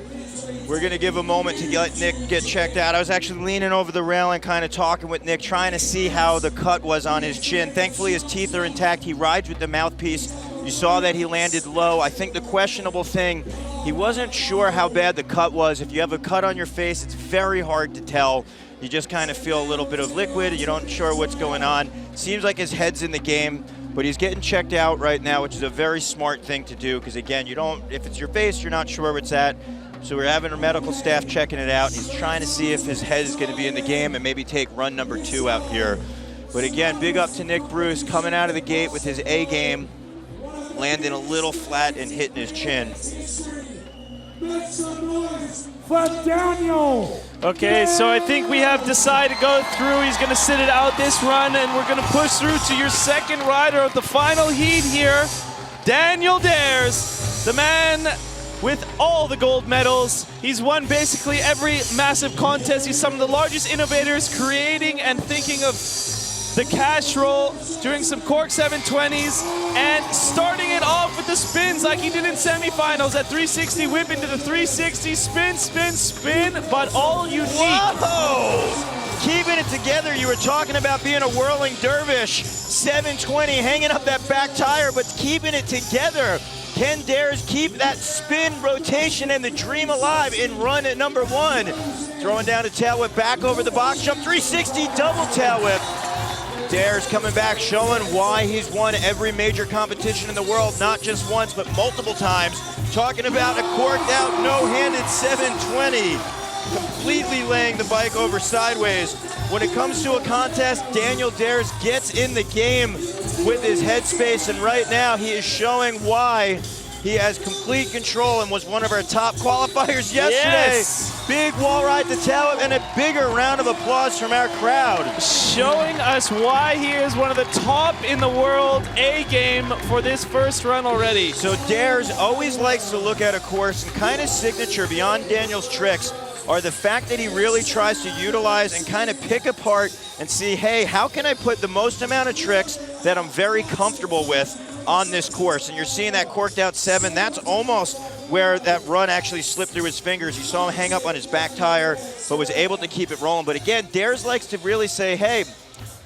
We're going to give a moment to let Nick get checked out. I was actually leaning over the railing, kind of talking with Nick, trying to see how the cut was on his chin. Thankfully, his teeth are intact. He rides with the mouthpiece. You saw that he landed low. I think the questionable thing, he wasn't sure how bad the cut was. If you have a cut on your face, it's very hard to tell. You just kind of feel a little bit of liquid. You don't sure what's going on. Seems like his head's in the game, but he's getting checked out right now, which is a very smart thing to do because, again, if it's your face, you're not sure where it's at. So we're having our medical staff checking it out. He's trying to see if his head is going to be in the game and maybe take run number 2 out here. But again, big up to Nick Bruce coming out of the gate with his A game, landing a little flat and hitting his chin. For Daniel. Okay, so I think we have decided to go through. He's going to sit it out this run, and we're going to push through to your second rider of the final heat here. Daniel Dares, the man with all the gold medals. He's won basically every massive contest. He's some of the largest innovators creating and thinking of the cash roll, doing some cork 720s, and starting it off with the spins like he did in semifinals. That 360 whip into the 360, spin, spin, spin, but all unique. Whoa! Keeping it together. You were talking about being a whirling dervish. 720, hanging up that back tire, but keeping it together. Can Dares keep that spin rotation and the dream alive in run at number 1? Throwing down a tail whip back over the box jump, 360 double tail whip. Dares coming back, showing why he's won every major competition in the world, not just once, but multiple times. Talking about a corked out, no-handed 720. Completely laying the bike over sideways. When it comes to a contest, Daniel Dares gets in the game with his headspace, and right now he is showing why he has complete control and was one of our top qualifiers yesterday. Yes. Big wall ride to tail whip and a bigger round of applause from our crowd. Showing us why he is one of the top in the world A game for this first run already. So Dares always likes to look at a course, and kind of signature beyond Daniel's tricks are the fact that he really tries to utilize and kind of pick apart and see, hey, how can I put the most amount of tricks that I'm very comfortable with on this course? And you're seeing that corked out 7. That's almost where that run actually slipped through his fingers. You saw him hang up on his back tire, but was able to keep it rolling. But again, Dares likes to really say, hey,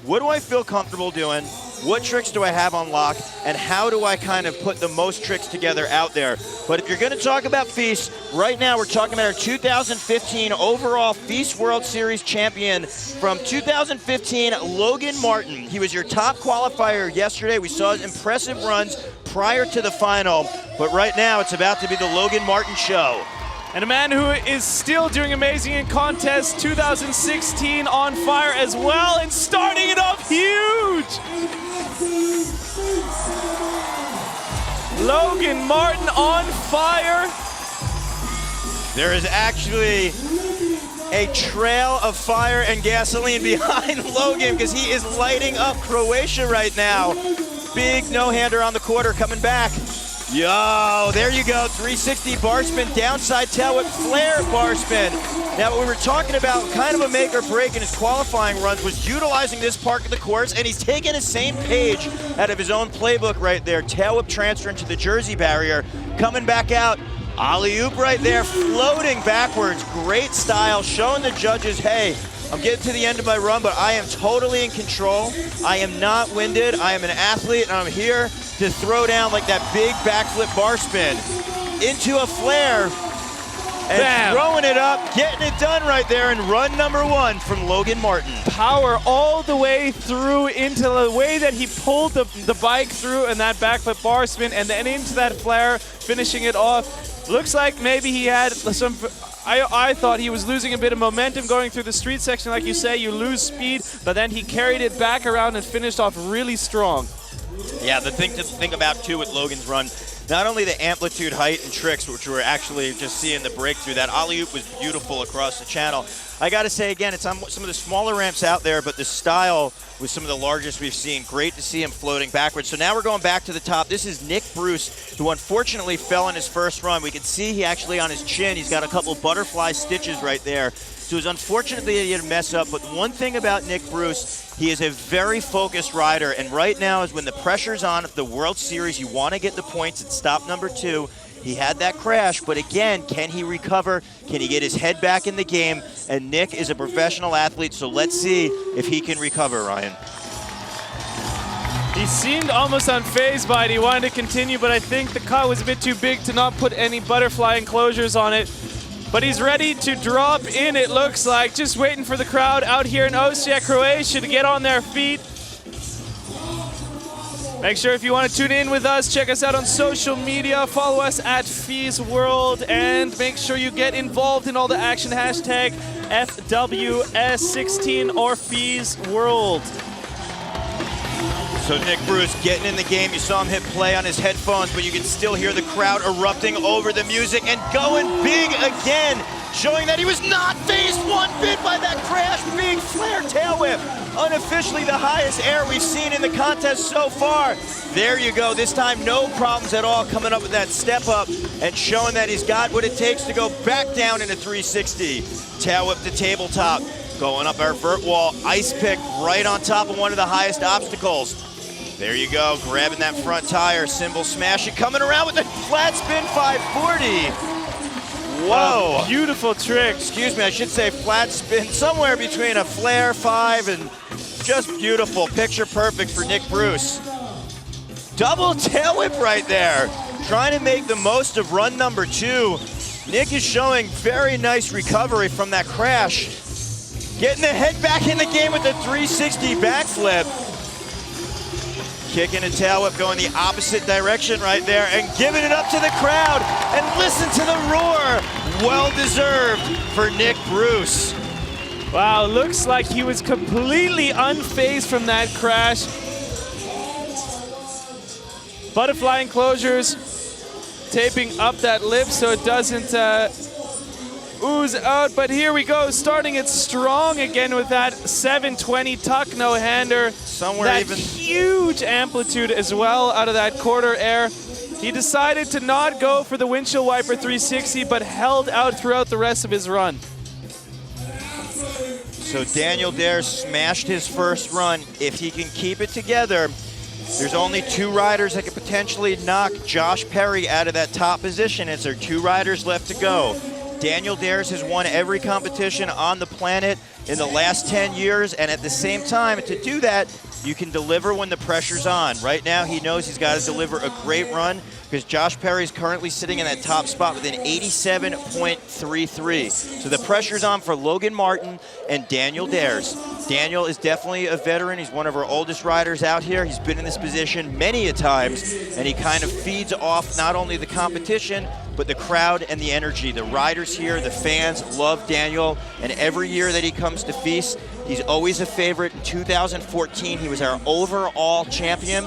what do I feel comfortable doing? What tricks do I have on lock? And how do I kind of put the most tricks together out there? But if you're going to talk about FISE, right now we're talking about our 2015 overall FISE World Series champion from 2015, Logan Martin. He was your top qualifier yesterday. We saw impressive runs prior to the final. But right now it's about to be the Logan Martin show. And a man who is still doing amazing in contests, 2016 on fire as well, and starting it off huge. Logan Martin on fire. There is actually a trail of fire and gasoline behind Logan because he is lighting up Croatia right now. Big no-hander on the quarter coming back. Yo, there you go, 360 bar spin, downside tail whip, flare bar spin. Now, what we were talking about, kind of a make or break in his qualifying runs, was utilizing this part of the course, and he's taking the same page out of his own playbook right there. Tail whip transfer into the Jersey barrier, coming back out. Alley-oop right there, floating backwards. Great style, showing the judges, hey, I'm getting to the end of my run, but I am totally in control. I am not winded. I am an athlete, and I'm here to throw down like that big backflip bar spin into a flare and Bam. throwing it up, getting it done right there in run number 1 from Logan Martin. Power all the way through into the way that he pulled the bike through and that backflip bar spin and then into that flare, finishing it off. Looks like maybe he had some... I thought he was losing a bit of momentum going through the street section. Like you say, you lose speed, but then he carried it back around and finished off really strong. Yeah, the thing to think about too with Logan's run, not only the amplitude, height, and tricks, which we're actually just seeing the breakthrough. That alley-oop was beautiful across the channel. I got to say again, it's on some of the smaller ramps out there, but the style was some of the largest we've seen. Great to see him floating backwards. So now we're going back to the top. This is Nick Bruce, who unfortunately fell in his first run. We can see he actually on his chin, he's got a couple butterfly stitches right there. So it was unfortunate that he had a mess up, but one thing about Nick Bruce, he is a very focused rider, and right now is when the pressure's on at the World Series, you want to get the points at stop number 2. He had that crash, but again, can he recover? Can he get his head back in the game? And Nick is a professional athlete, so let's see if he can recover, Ryan. He seemed almost unfazed by it. He wanted to continue, but I think the cut was a bit too big to not put any butterfly enclosures on it. But he's ready to drop in, it looks like. Just waiting for the crowd out here in Osijek, Croatia to get on their feet. Make sure if you want to tune in with us, check us out on social media. Follow us at FISE World, and make sure you get involved in all the action. Hashtag FWS16 or FISE World. So Nick Bruce getting in the game. You saw him hit play on his headphones, but you can still hear the crowd erupting over the music and going big again, showing that he was not fazed one bit by that crash. Big flare tail whip. Unofficially the highest air we've seen in the contest so far. There you go. This time no problems at all, coming up with that step up and showing that he's got what it takes to go back down in a 360. Tail whip to tabletop. Going up our vert wall. Ice pick right on top of one of the highest obstacles. There you go, grabbing that front tire, cymbal smash it, coming around with the flat spin 540. Whoa. Beautiful trick. Excuse me, I should say flat spin, somewhere between a flare 5 and just beautiful. Picture perfect for Nick Bruce. Double tail whip right there. Trying to make the most of run number 2. Nick is showing very nice recovery from that crash. Getting the head back in the game with the 360 backflip. Kicking a tail whip, going the opposite direction right there, and giving it up to the crowd. And listen to the roar. Well deserved for Nick Bruce. Wow, looks like he was completely unfazed from that crash. Butterfly enclosures, taping up that lip so it doesn't ooze out. But here we go, starting it strong again with that 720 tuck no-hander. Somewhere even Huge amplitude as well out of that quarter air. He decided to not go for the windshield wiper 360, but held out throughout the rest of his run. So Daniel Dares smashed his first run. If he can keep it together, there's only 2 riders that could potentially knock Josh Perry out of that top position. As there are 2 riders left to go. Daniel Dares has won every competition on the planet in the last 10 years, and at the same time, to do that, you can deliver when the pressure's on. Right now, he knows he's got to deliver a great run because Josh Perry's currently sitting in that top spot with an 87.33. So the pressure's on for Logan Martin and Daniel Dares. Daniel is definitely a veteran. He's one of our oldest riders out here. He's been in this position many a times, and he kind of feeds off not only the competition, but the crowd and the energy. The riders here, the fans love Daniel, and every year that he comes to FISE, he's always a favorite. In 2014, he was our overall champion,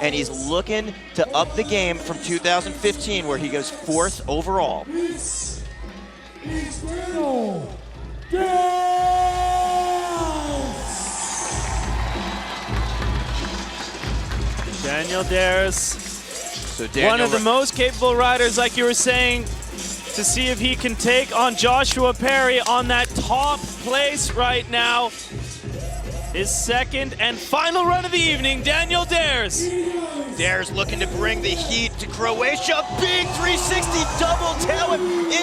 and he's looking to up the game from 2015, where he goes 4th overall. Daniel Dares, So Daniel, one of the most capable riders, like you were saying, to see if he can take on Joshua Perry on that top place right now. His second and final run of the evening, Daniel Dares. Dares looking to bring the heat to Croatia. Big 360 double tail whip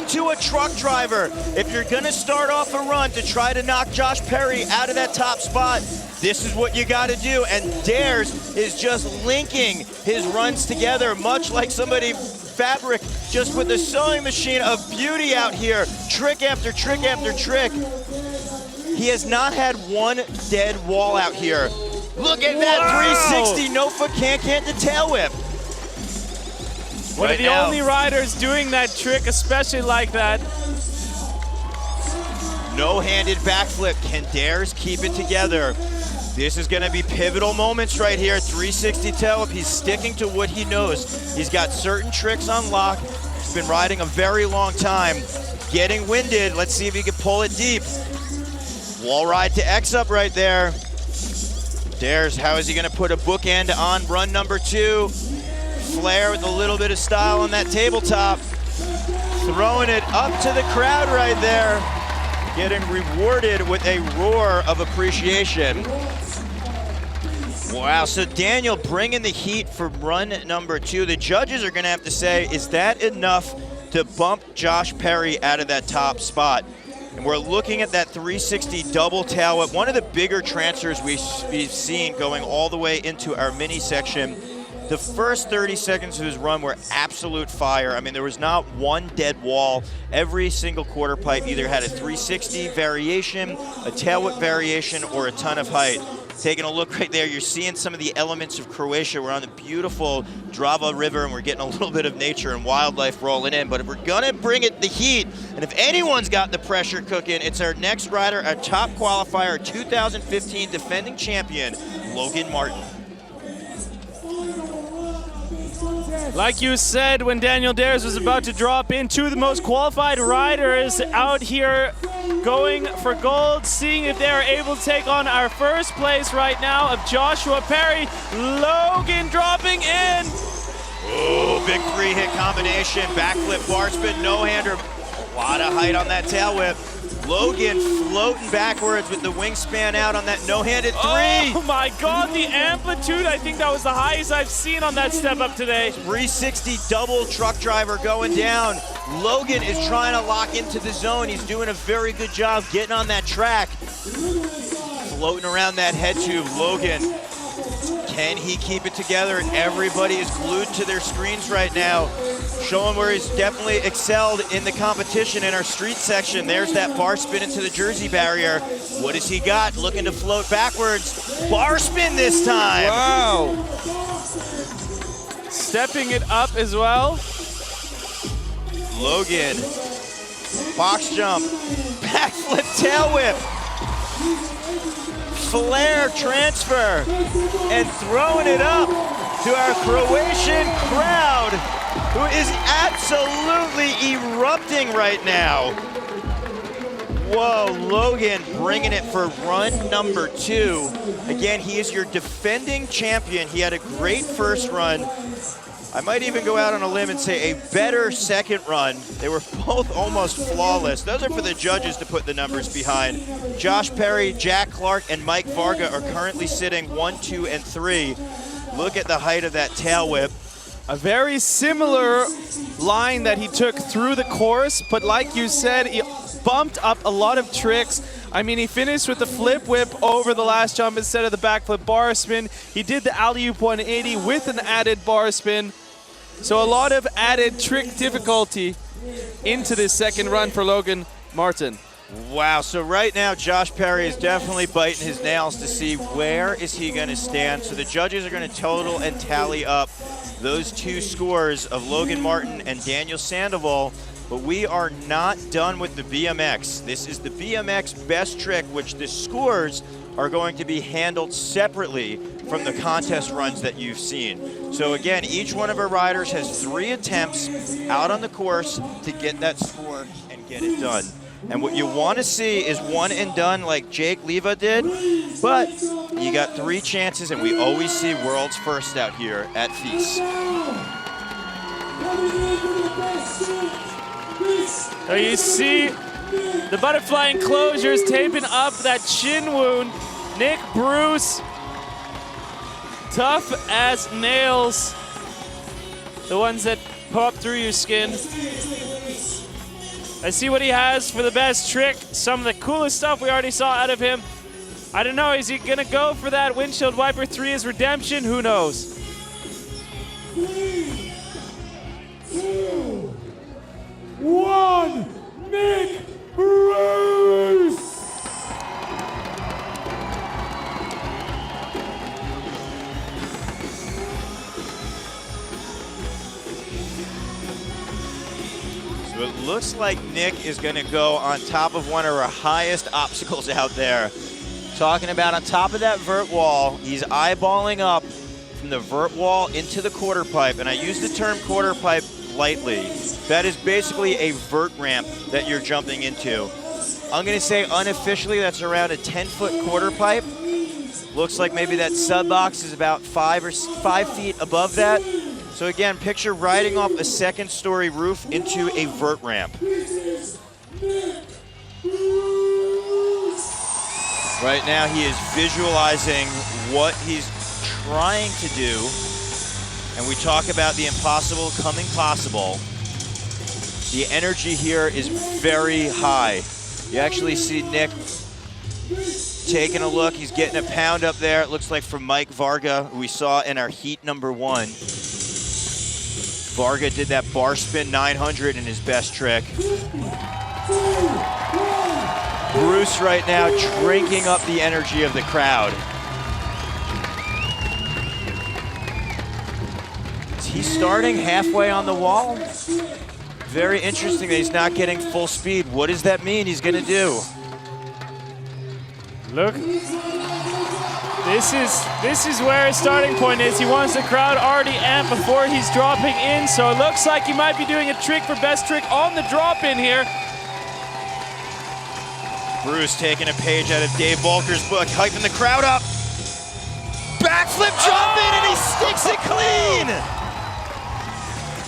to a truck driver. If you're gonna start off a run to try to knock Josh Perry out of that top spot, this is what you gotta do. And Dares is just linking his runs together, much like somebody fabric just with a sewing machine of beauty out here. Trick after trick after trick. He has not had one dead wall out here. Look at that 360 no foot can't to tail whip. One of the only riders doing that trick, especially like that. No-handed backflip. Can Dares keep it together? This is going to be pivotal moments right here. 360 tail whip. He's sticking to what he knows. He's got certain tricks on lock. He's been riding a very long time. Getting winded. Let's see if he can pull it deep. Wall ride to X up right there. Dares, how is he going to put a bookend on run number 2? Flair with a little bit of style on that tabletop. Throwing it up to the crowd right there. Getting rewarded with a roar of appreciation. Wow, so Daniel bringing the heat for run number 2. The judges are going to have to say, is that enough to bump Josh Perry out of that top spot? And we're looking at that 360 double tail whip. One of the bigger transfers we've seen going all the way into our mini section. The first 30 seconds of his run were absolute fire. I mean, there was not one dead wall. Every single quarter pipe either had a 360 variation, a tail whip variation, or a ton of height. Taking a look right there, you're seeing some of the elements of Croatia. We're on the beautiful Drava River, and we're getting a little bit of nature and wildlife rolling in. But if we're gonna bring it the heat, and if anyone's got the pressure cooking, it's our next rider, our top qualifier, 2015 defending champion, Logan Martin. Like you said, when Daniel Dares was about to drop in, two of the most qualified riders out here going for gold, seeing if they're able to take on our first place right now of Joshua Perry. Logan dropping in. Ooh, big 3-hit combination. Backflip, bar spin, no-hander. A lot of height on that tail whip. Logan floating backwards with the wingspan out on that no-handed 3. Oh my God, the amplitude. I think that was the highest I've seen on that step up today. 360 double truck driver going down. Logan is trying to lock into the zone. He's doing a very good job getting on that track. Floating around that head tube. Logan, can he keep it together? And everybody is glued to their screens right now, showing where he's definitely excelled in the competition in our street section. There's that bar spin into the jersey barrier. What has he got? Looking to float backwards. Bar spin this time. Wow. Stepping it up as well. Logan, box jump, backflip tail whip. Flair transfer, and throwing it up to our Croatian crowd, who is absolutely erupting right now. Whoa, Logan bringing it for run number 2. Again, he is your defending champion. He had a great first run. I might even go out on a limb and say a better second run. They were both almost flawless. Those are for the judges to put the numbers behind. Josh Perry, Jack Clark, and Mike Varga are currently sitting 1, 2, and 3. Look at the height of that tail whip. A very similar line that he took through the course, but like you said, he bumped up a lot of tricks. I mean, he finished with the flip whip over the last jump instead of the backflip bar spin. He did the alley-oop 180 with an added bar spin. So a lot of added trick difficulty into this second run for Logan Martin. Wow, so right now Josh Perry is definitely biting his nails to see where is he going to stand. So the judges are going to total and tally up those two scores of Logan Martin and Daniel Sandoval. But we are not done with the BMX. This is the BMX best trick, which the scores are going to be handled separately from the contest runs that you've seen. So again, each one of our riders has 3 attempts out on the course to get that score and get it done. And what you want to see is one and done like Jake Leva did, but you got 3 chances, and we always see world's first out here at FISE. So you see the butterfly enclosures taping up that shin wound. Nick Bruce, tough as nails. The ones that pop through your skin. Let's see what he has for the best trick. Some of the coolest stuff we already saw out of him. I don't know, is he gonna go for that windshield wiper 3 as redemption? Who knows? 3, 2, 1, Nick Bruce! So it looks like Nick is going to go on top of one of our highest obstacles out there. Talking about on top of that vert wall, he's eyeballing up from the vert wall into the quarter pipe, and I use the term quarter pipe lightly. That is basically a vert ramp that you're jumping into. I'm going to say unofficially that's around a 10-foot quarter pipe. Looks like maybe that sub box is about 5 feet above that. So again, picture riding off a second-story roof into a vert ramp. Right now he is visualizing what he's trying to do, and we talk about the impossible coming possible. The energy here is very high. You actually see Nick taking a look. He's getting a pound up there. It looks like from Mike Varga, who we saw in our heat number 1. Varga did that bar spin 900 in his best trick. Bruce right now drinking up the energy of the crowd. Is he starting halfway on the wall? Very interesting that he's not getting full speed. What does that mean he's gonna do? Look. This is where his starting point is. He wants the crowd already amped before he's dropping in, so it looks like he might be doing a trick for best trick on the drop in here. Bruce taking a page out of Dave Volker's book, hyping the crowd up. Backflip drop in, and he sticks it clean.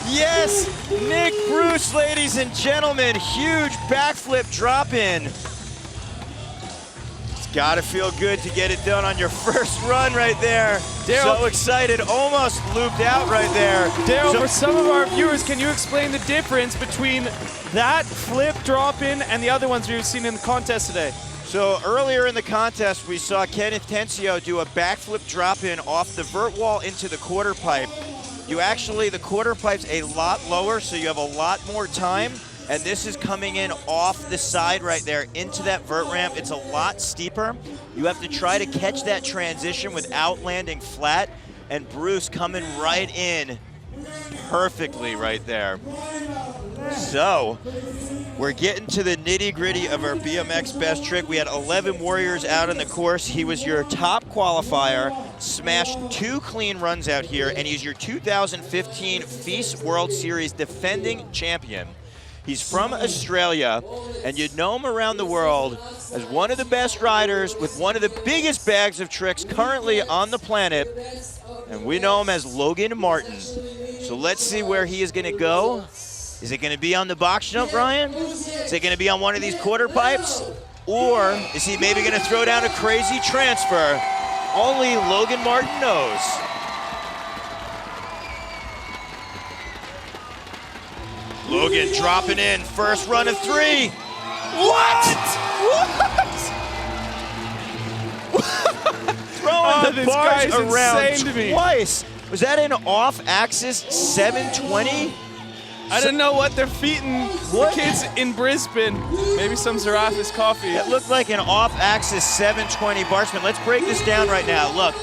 Yes, Nick Bruce, ladies and gentlemen, huge backflip drop in. Gotta feel good to get it done on your first run right there. Daryl, so excited, almost looped out right there. Daryl, for some of our viewers, can you explain the difference between that flip drop in and the other ones we've seen in the contest today? So earlier in the contest, we saw Kenneth Tencio do a backflip drop in off the vert wall into the quarter pipe. The quarter pipe's a lot lower, so you have a lot more time. And this is coming in off the side right there into that vert ramp. It's a lot steeper. You have to try to catch that transition without landing flat. And Bruce coming right in perfectly right there. So we're getting to the nitty-gritty of our BMX best trick. We had 11 warriors out on the course. He was your top qualifier, smashed 2 clean runs out here, and he's your 2015 FISE World Series defending champion. He's from Australia, and you'd know him around the world as one of the best riders with one of the biggest bags of tricks currently on the planet, and we know him as Logan Martin. So let's see where he is going to go. Is it going to be on the box jump, Ryan? Is it going to be on one of these quarter pipes? Or is he maybe going to throw down a crazy transfer? Only Logan Martin knows. Logan dropping in, first run of 3. What? Throwing the bars around twice. Was that an off-axis 720? I didn't know what they're feeding the kids in Brisbane. Maybe some Zarafis coffee. It looked like an off-axis 720 bar spin. Let's break this down right now. Look.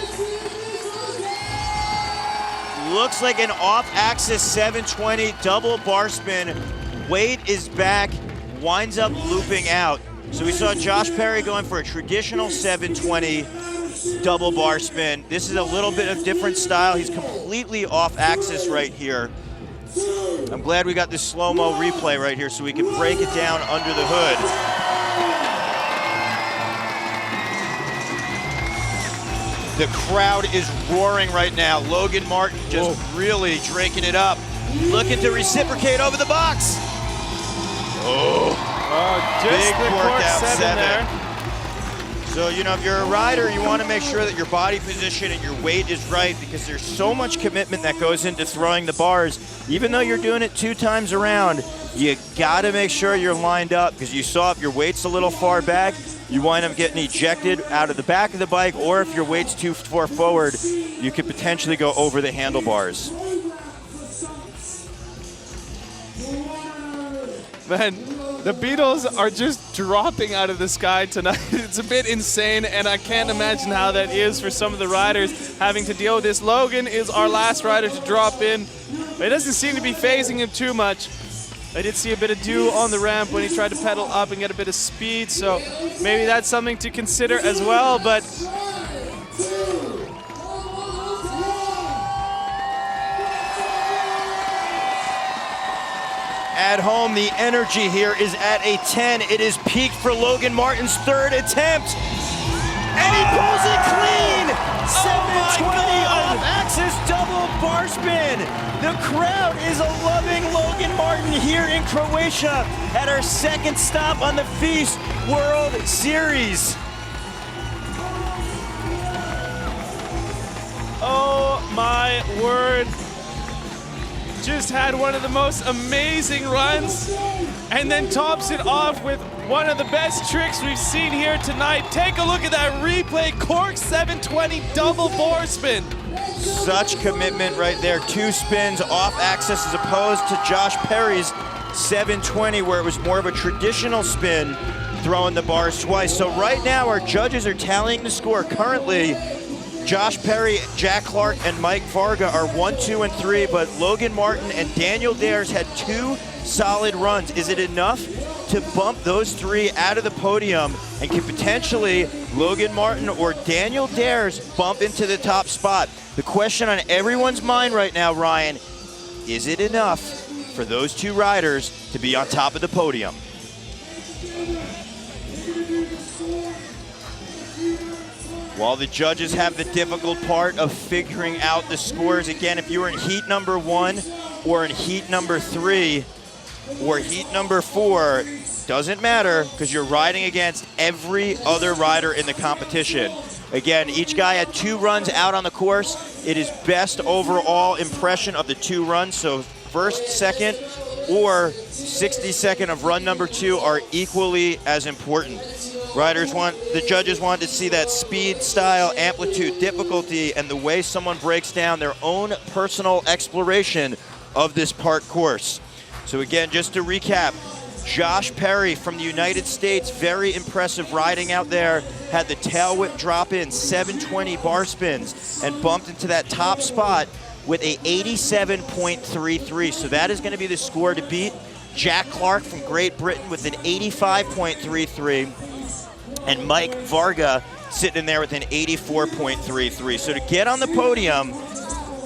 Looks like an off-axis 720 double bar spin. Weight is back, winds up looping out. So we saw Josh Perry going for a traditional 720 double bar spin. This is a little bit of different style. He's completely off-axis right here. I'm glad we got this slow-mo replay right here so we can break it down under the hood. The crowd is roaring right now. Logan Martin just really drinking it up. Looking to reciprocate over the box. Just big the workout cork 7 there. So, you know, if you're a rider, you want to make sure that your body position and your weight is right because there's so much commitment that goes into throwing the bars. Even though you're doing it 2 times around, you gotta make sure you're lined up, because you saw if your weight's a little far back, you wind up getting ejected out of the back of the bike, or if your weight's too far forward, you could potentially go over the handlebars. Man, the Beatles are just dropping out of the sky tonight. It's a bit insane, and I can't imagine how that is for some of the riders having to deal with this. Logan is our last rider to drop in. It doesn't seem to be phasing him too much. I did see a bit of dew on the ramp when he tried to pedal up and get a bit of speed, so maybe that's something to consider as well, but at home, the energy here is at a 10. It is peaked for Logan Martin's third attempt. And he pulls it clean! 720 off-axis double bar spin. The crowd is loving Logan Martin here in Croatia at our second stop on the FISE World Series. oh my word. Just had one of the most amazing runs and then tops it off with one of the best tricks we've seen here tonight. Take a look at that replay, cork 720 double bar spin. Such commitment right there. 2 spins off axis as opposed to Josh Perry's 720, where it was more of a traditional spin, throwing the bars twice. So right now our judges are tallying the score. Currently, Josh Perry, Jack Clark, and Mike Varga are 1, 2, and 3, but Logan Martin and Daniel Dares had 2 solid runs. Is it enough to bump those 3 out of the podium, and can potentially Logan Martin or Daniel Dares bump into the top spot? The question on everyone's mind right now, Ryan, is it enough for those 2 riders to be on top of the podium? While the judges have the difficult part of figuring out the scores, again, if you were in heat number 1 or in heat number 3 or heat number 4, doesn't matter, because you're riding against every other rider in the competition. Again, each guy had 2 runs out on the course. It is best overall impression of the 2 runs, so first, second, or 60-second of run number 2 are equally as important. The judges want to see that speed, style, amplitude, difficulty, and the way someone breaks down their own personal exploration of this park course. So again, just to recap, Josh Perry from the United States, very impressive riding out there, had the tail whip drop in 720 bar spins and bumped into that top spot with a 87.33. So that is going to be the score to beat. Jack Clark from Great Britain with an 85.33. And Mike Varga sitting in there with an 84.33. So to get on the podium,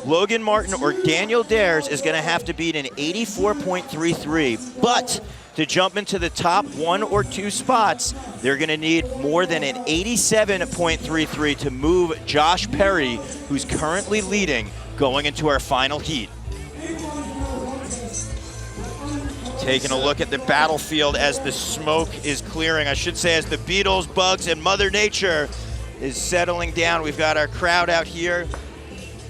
Logan Martin or Daniel Dares is going to have to beat an 84.33. But to jump into the top 1 or 2 spots, they're going to need more than an 87.33 to move Josh Perry, who's currently leading, going into our final heat. Taking a look at the battlefield as the smoke is clearing. I should say as the Beatles, Bugs, and Mother Nature is settling down. We've got our crowd out here.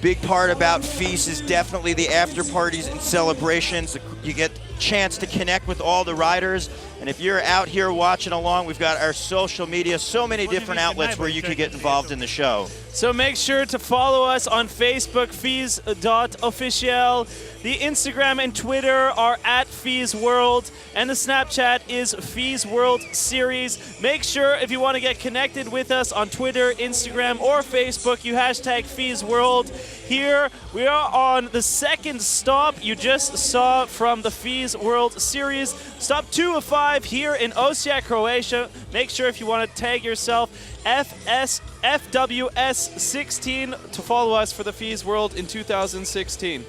Big part about FISE is definitely the after parties and celebrations. You get a chance to connect with all the riders. And if you're out here watching along, we've got our social media, so many different outlets where you can get involved in the show. So make sure to follow us on Facebook, FISE.official. The Instagram and Twitter are at FISE World, and the Snapchat is FISE World Series. Make sure if you want to get connected with us on Twitter, Instagram, or Facebook, you hashtag FISE World. Here we are on the second stop you just saw from the FISE World Series. Stop 2 of 5 here in Osijek, Croatia. Make sure if you want to tag yourself FWS16 to follow us for the FISE World in 2016.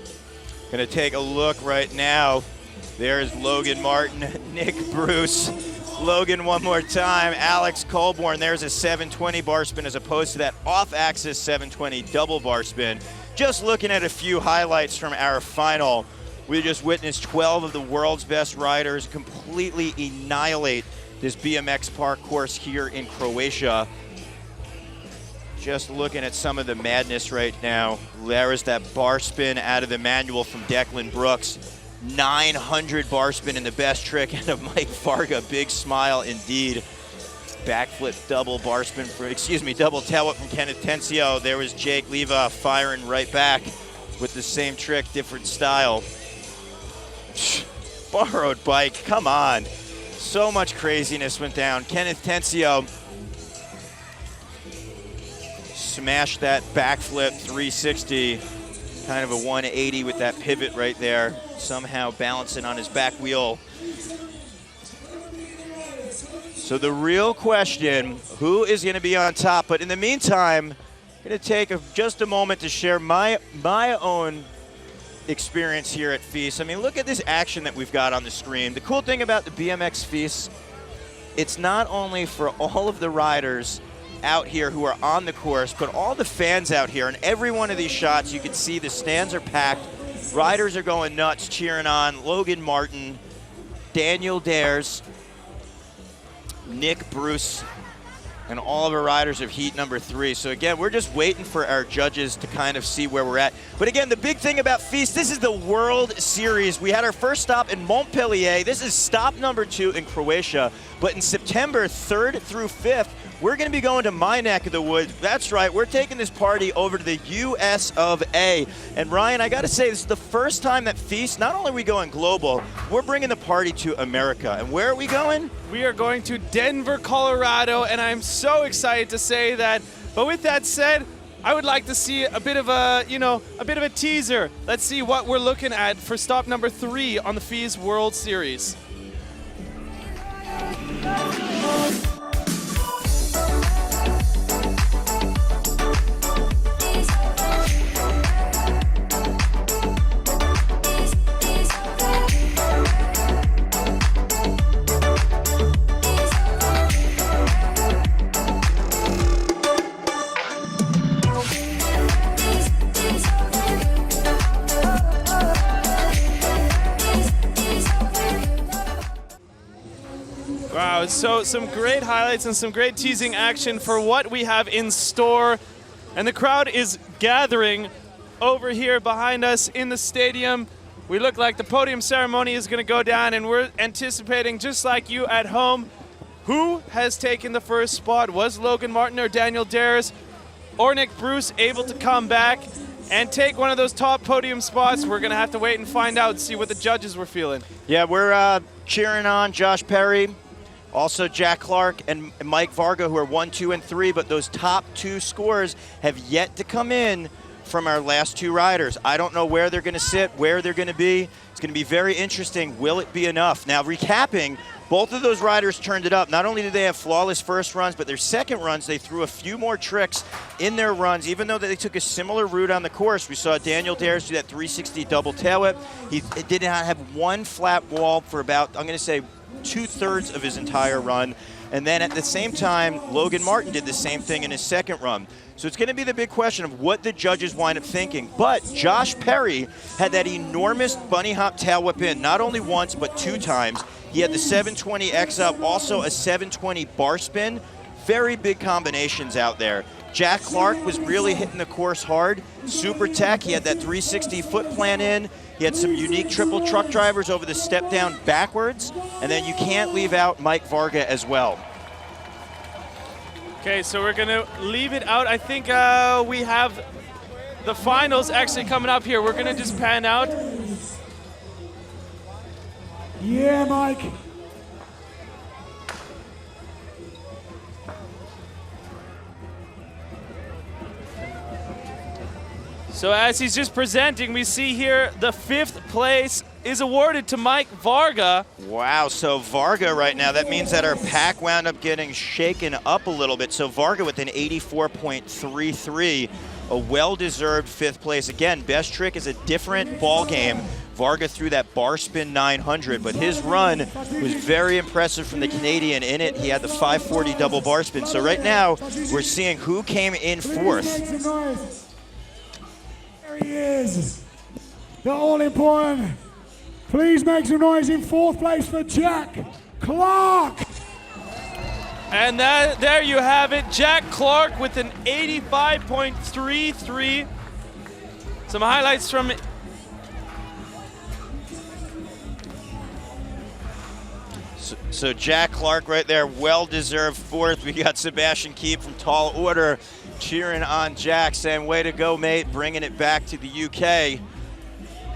Gonna take a look right now. There's Logan Martin, Nick Bruce. Logan one more time, Alex Colborn. There's a 720 bar spin as opposed to that off-axis 720 double bar spin. Just looking at a few highlights from our final, we just witnessed 12 of the world's best riders completely annihilate this BMX park course here in Croatia. Just looking at some of the madness right now. There is that bar spin out of the manual from Declan Brooks. 900 bar spin in the best trick, and a Mike Varga, big smile indeed. Backflip double bar spin double tail whip from Kenneth Tencio. There was Jake Leva firing right back with the same trick, different style. Borrowed bike, come on. So much craziness went down. Kenneth Tencio smashed that backflip 360, kind of a 180 with that pivot right there, somehow balancing on his back wheel. So the real question, who is going to be on top? But in the meantime, I'm going to take just a moment to share my own experience here at FISE. I mean, look at this action that we've got on the screen. The cool thing about the BMX FISE, it's not only for all of the riders out here who are on the course, but all the fans out here. And every one of these shots, you can see the stands are packed. Riders are going nuts, cheering on Logan Martin, Daniel Dares, Nick Bruce, and all of our riders of heat number 3. So again, we're just waiting for our judges to kind of see where we're at. But again, the big thing about FISE, this is the World Series. We had our first stop in Montpellier. This is stop number 2 in Croatia. But in September 3rd through 5th, we're going to be going to my neck of the woods. That's right, we're taking this party over to the US of A. And Ryan, I got to say, this is the first time that FISE, not only are we going global, we're bringing the party to America. And where are we going? We are going to Denver, Colorado, and I'm so excited to say that. But with that said, I would like to see a bit of a, a bit of a teaser. Let's see what we're looking at for stop number 3 on the FISE World Series. Wow, so some great highlights and some great teasing action for what we have in store. And the crowd is gathering over here behind us in the stadium. We look like the podium ceremony is going to go down, and we're anticipating, just like you at home, who has taken the first spot. Was Logan Martin or Daniel Dares or Nick Bruce able to come back and take one of those top podium spots? We're going to have to wait and find out, see what the judges were feeling. Yeah, we're cheering on Josh Perry, also Jack Clark and Mike Varga, who are 1, 2, and 3, but those top 2 scores have yet to come in from our last 2 riders. I don't know where they're going to sit, where they're going to be. It's going to be very interesting. Will it be enough? Now, recapping, both of those riders turned it up. Not only did they have flawless first runs, but their second runs, they threw a few more tricks in their runs, even though they took a similar route on the course. We saw Daniel Dares do that 360 double tail whip. He did not have one flat wall for about, I'm going to say, 2/3 of his entire run. And then at the same time, Logan Martin did the same thing in his second run. So it's going to be the big question of what the judges wind up thinking. But Josh Perry had that enormous bunny hop tail whip in, not only once, but 2 times. He had the 720X up, also a 720 bar spin. Very big combinations out there. Jack Clark was really hitting the course hard. Super tech, he had that 360 foot plant in. He had some unique triple truck drivers over the step down backwards. And then you can't leave out Mike Varga as well. Okay, so we're going to leave it out. I think we have the finals actually coming up here. We're going to just pan out. Yeah, Mike. So as he's just presenting, we see here the 5th place is awarded to Mike Varga. Wow, so Varga right now, that means that our pack wound up getting shaken up a little bit. So Varga with an 84.33, a well-deserved 5th place. Again, best trick is a different ball game. Varga threw that bar spin 900, but his run was very impressive from the Canadian in it. He had the 540 double bar spin. So right now, we're seeing who came in 4th. There he is, the all-important. Please make some noise in 4th place for Jack Clark. And there you have it, Jack Clark with an 85.33. Some highlights from So Jack Clark right there, well-deserved fourth. We got Sebastian Keep from Tall Order cheering on Jack, saying, way to go, mate, bringing it back to the UK.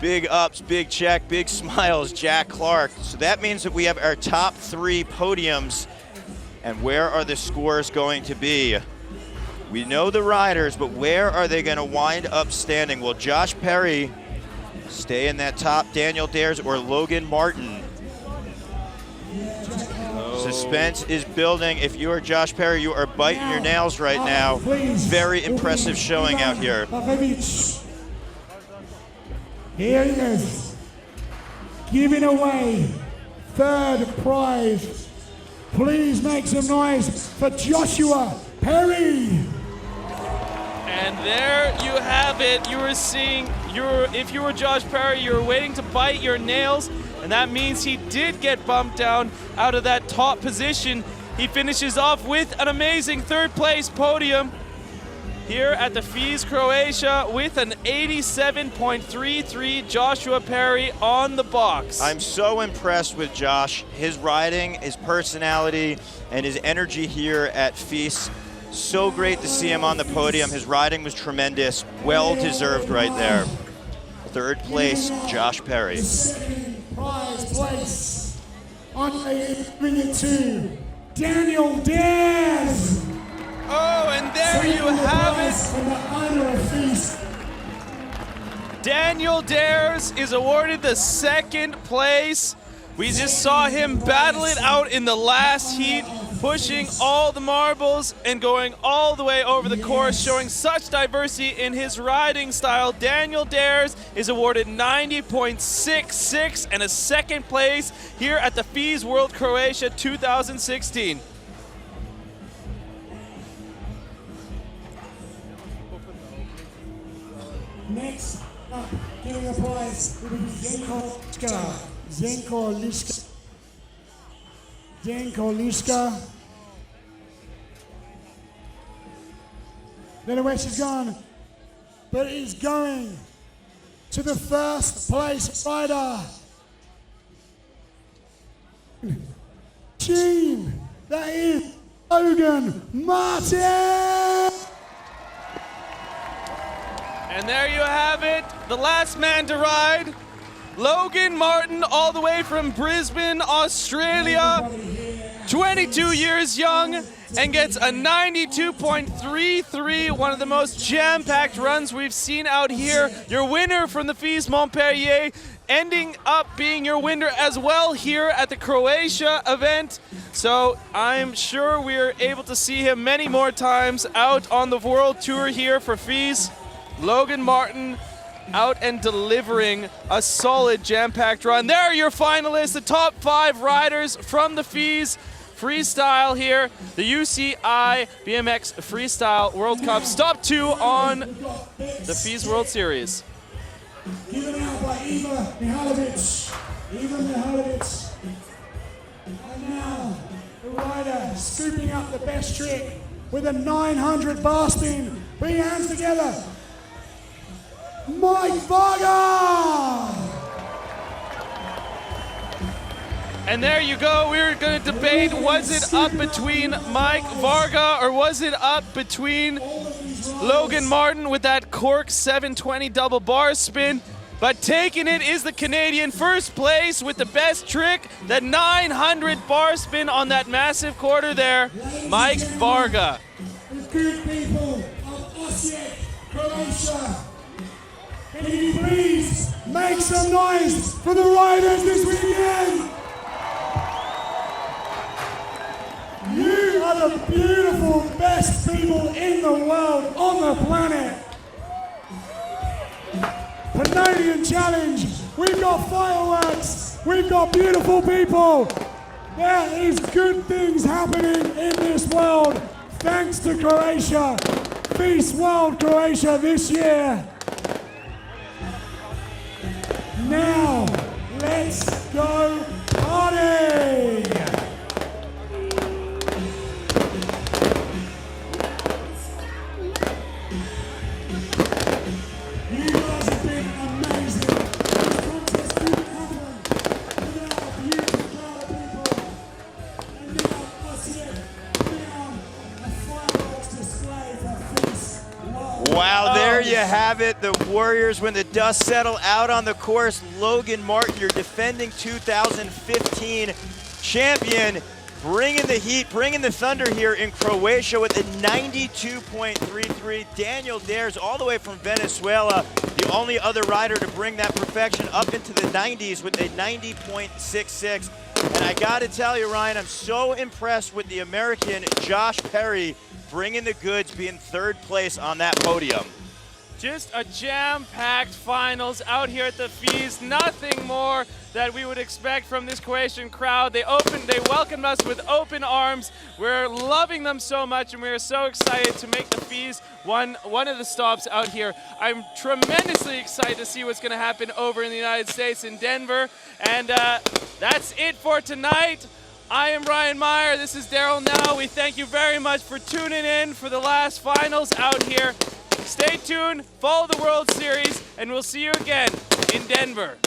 Big ups, big check, big smiles, Jack Clark. So that means that we have our top 3 podiums. And where are the scores going to be? We know the riders, but where are they going to wind up standing? Will Josh Perry stay in that top, Daniel Dares, or Logan Martin? Suspense is building. If you are Josh Perry, you are biting your nails right now. Very impressive showing out here. Here he is, giving away 3rd prize. Please make some noise for Joshua Perry. And there you have it. You were seeing, if you were Josh Perry, you were waiting to bite your nails, and that means he did get bumped down out of that top position. He finishes off with an amazing 3rd place podium here at the FISE Croatia with an 87.33 Joshua Perry on the box. I'm so impressed with Josh. His riding, his personality, and his energy here at FISE. So great to see him on the podium. His riding was tremendous. Well-deserved right there. 3rd place, Josh Perry. 2nd prize place. I'm giving it to Daniel Dares. Oh, and there you have it. Daniel Dares is awarded the 2nd place. We just saw him battle it out in the last heat, pushing all the marbles and going all the way over the course, showing such diversity in his riding style. Daniel Dares is awarded 90.66 and a 2nd place here at the FISE World Croatia 2016. Next up, getting a prize will be Zenko Liska. Don't know where she's gone, but it's going to the 1st place rider. Team, that is Logan Martin. And there you have it, the last man to ride, Logan Martin, all the way from Brisbane, Australia, 22 years young, and gets a 92.33, one of the most jam-packed runs we've seen out here. Your winner from the FISE Montpellier, ending up being your winner as well here at the Croatia event. So I'm sure we're able to see him many more times out on the World Tour here for FISE. Logan Martin out and delivering a solid jam-packed run. There are your finalists, the top 5 riders from the FISE Freestyle here, the UCI BMX Freestyle World Cup. Stop 2 on the FISE World Series. Given out by Eva Mihalovic. And now the rider scooping up the best trick with a 900 bar spin. Put your hands together. Mike Varga! And there you go. We're going to debate, was it up between Mike Varga or was it up between Logan Martin with that cork 720 double bar spin? But taking it is the Canadian, 1st place with the best trick, the 900 bar spin on that massive quarter there, Mike Varga. The good people of Osijek, Croatia. Can you please make some noise for the riders this weekend? You are the beautiful, best people in the world, on the planet. Pannonian Challenge, we've got fireworks, we've got beautiful people. There is good things happening in this world, thanks to Croatia. FISE World Croatia this year. Now, let's go party! You guys have been amazing. This contest couldn't happen without a beautiful crowd of people Wow, there you have it. The Warriors, when the dust settled out on the course, Logan Martin, your defending 2015 champion, bringing the heat, bringing the thunder here in Croatia with a 92.33. Daniel Dares, all the way from Venezuela, the only other rider to bring that perfection up into the 90s with a 90.66. And I got to tell you, Ryan, I'm so impressed with the American Josh Perry bringing the goods, being third place on that podium. Just a jam-packed finals out here at the FISE. Nothing more that we would expect from this Croatian crowd. They welcomed us with open arms. We're loving them so much, and we are so excited to make the FISE one of the stops out here. I'm tremendously excited to see what's going to happen over in the United States in Denver. And that's it for tonight. I am Ryan Meyer. This is Daryl Now. We thank you very much for tuning in for the last finals out here. Stay tuned, follow the World Series, and we'll see you again in Denver.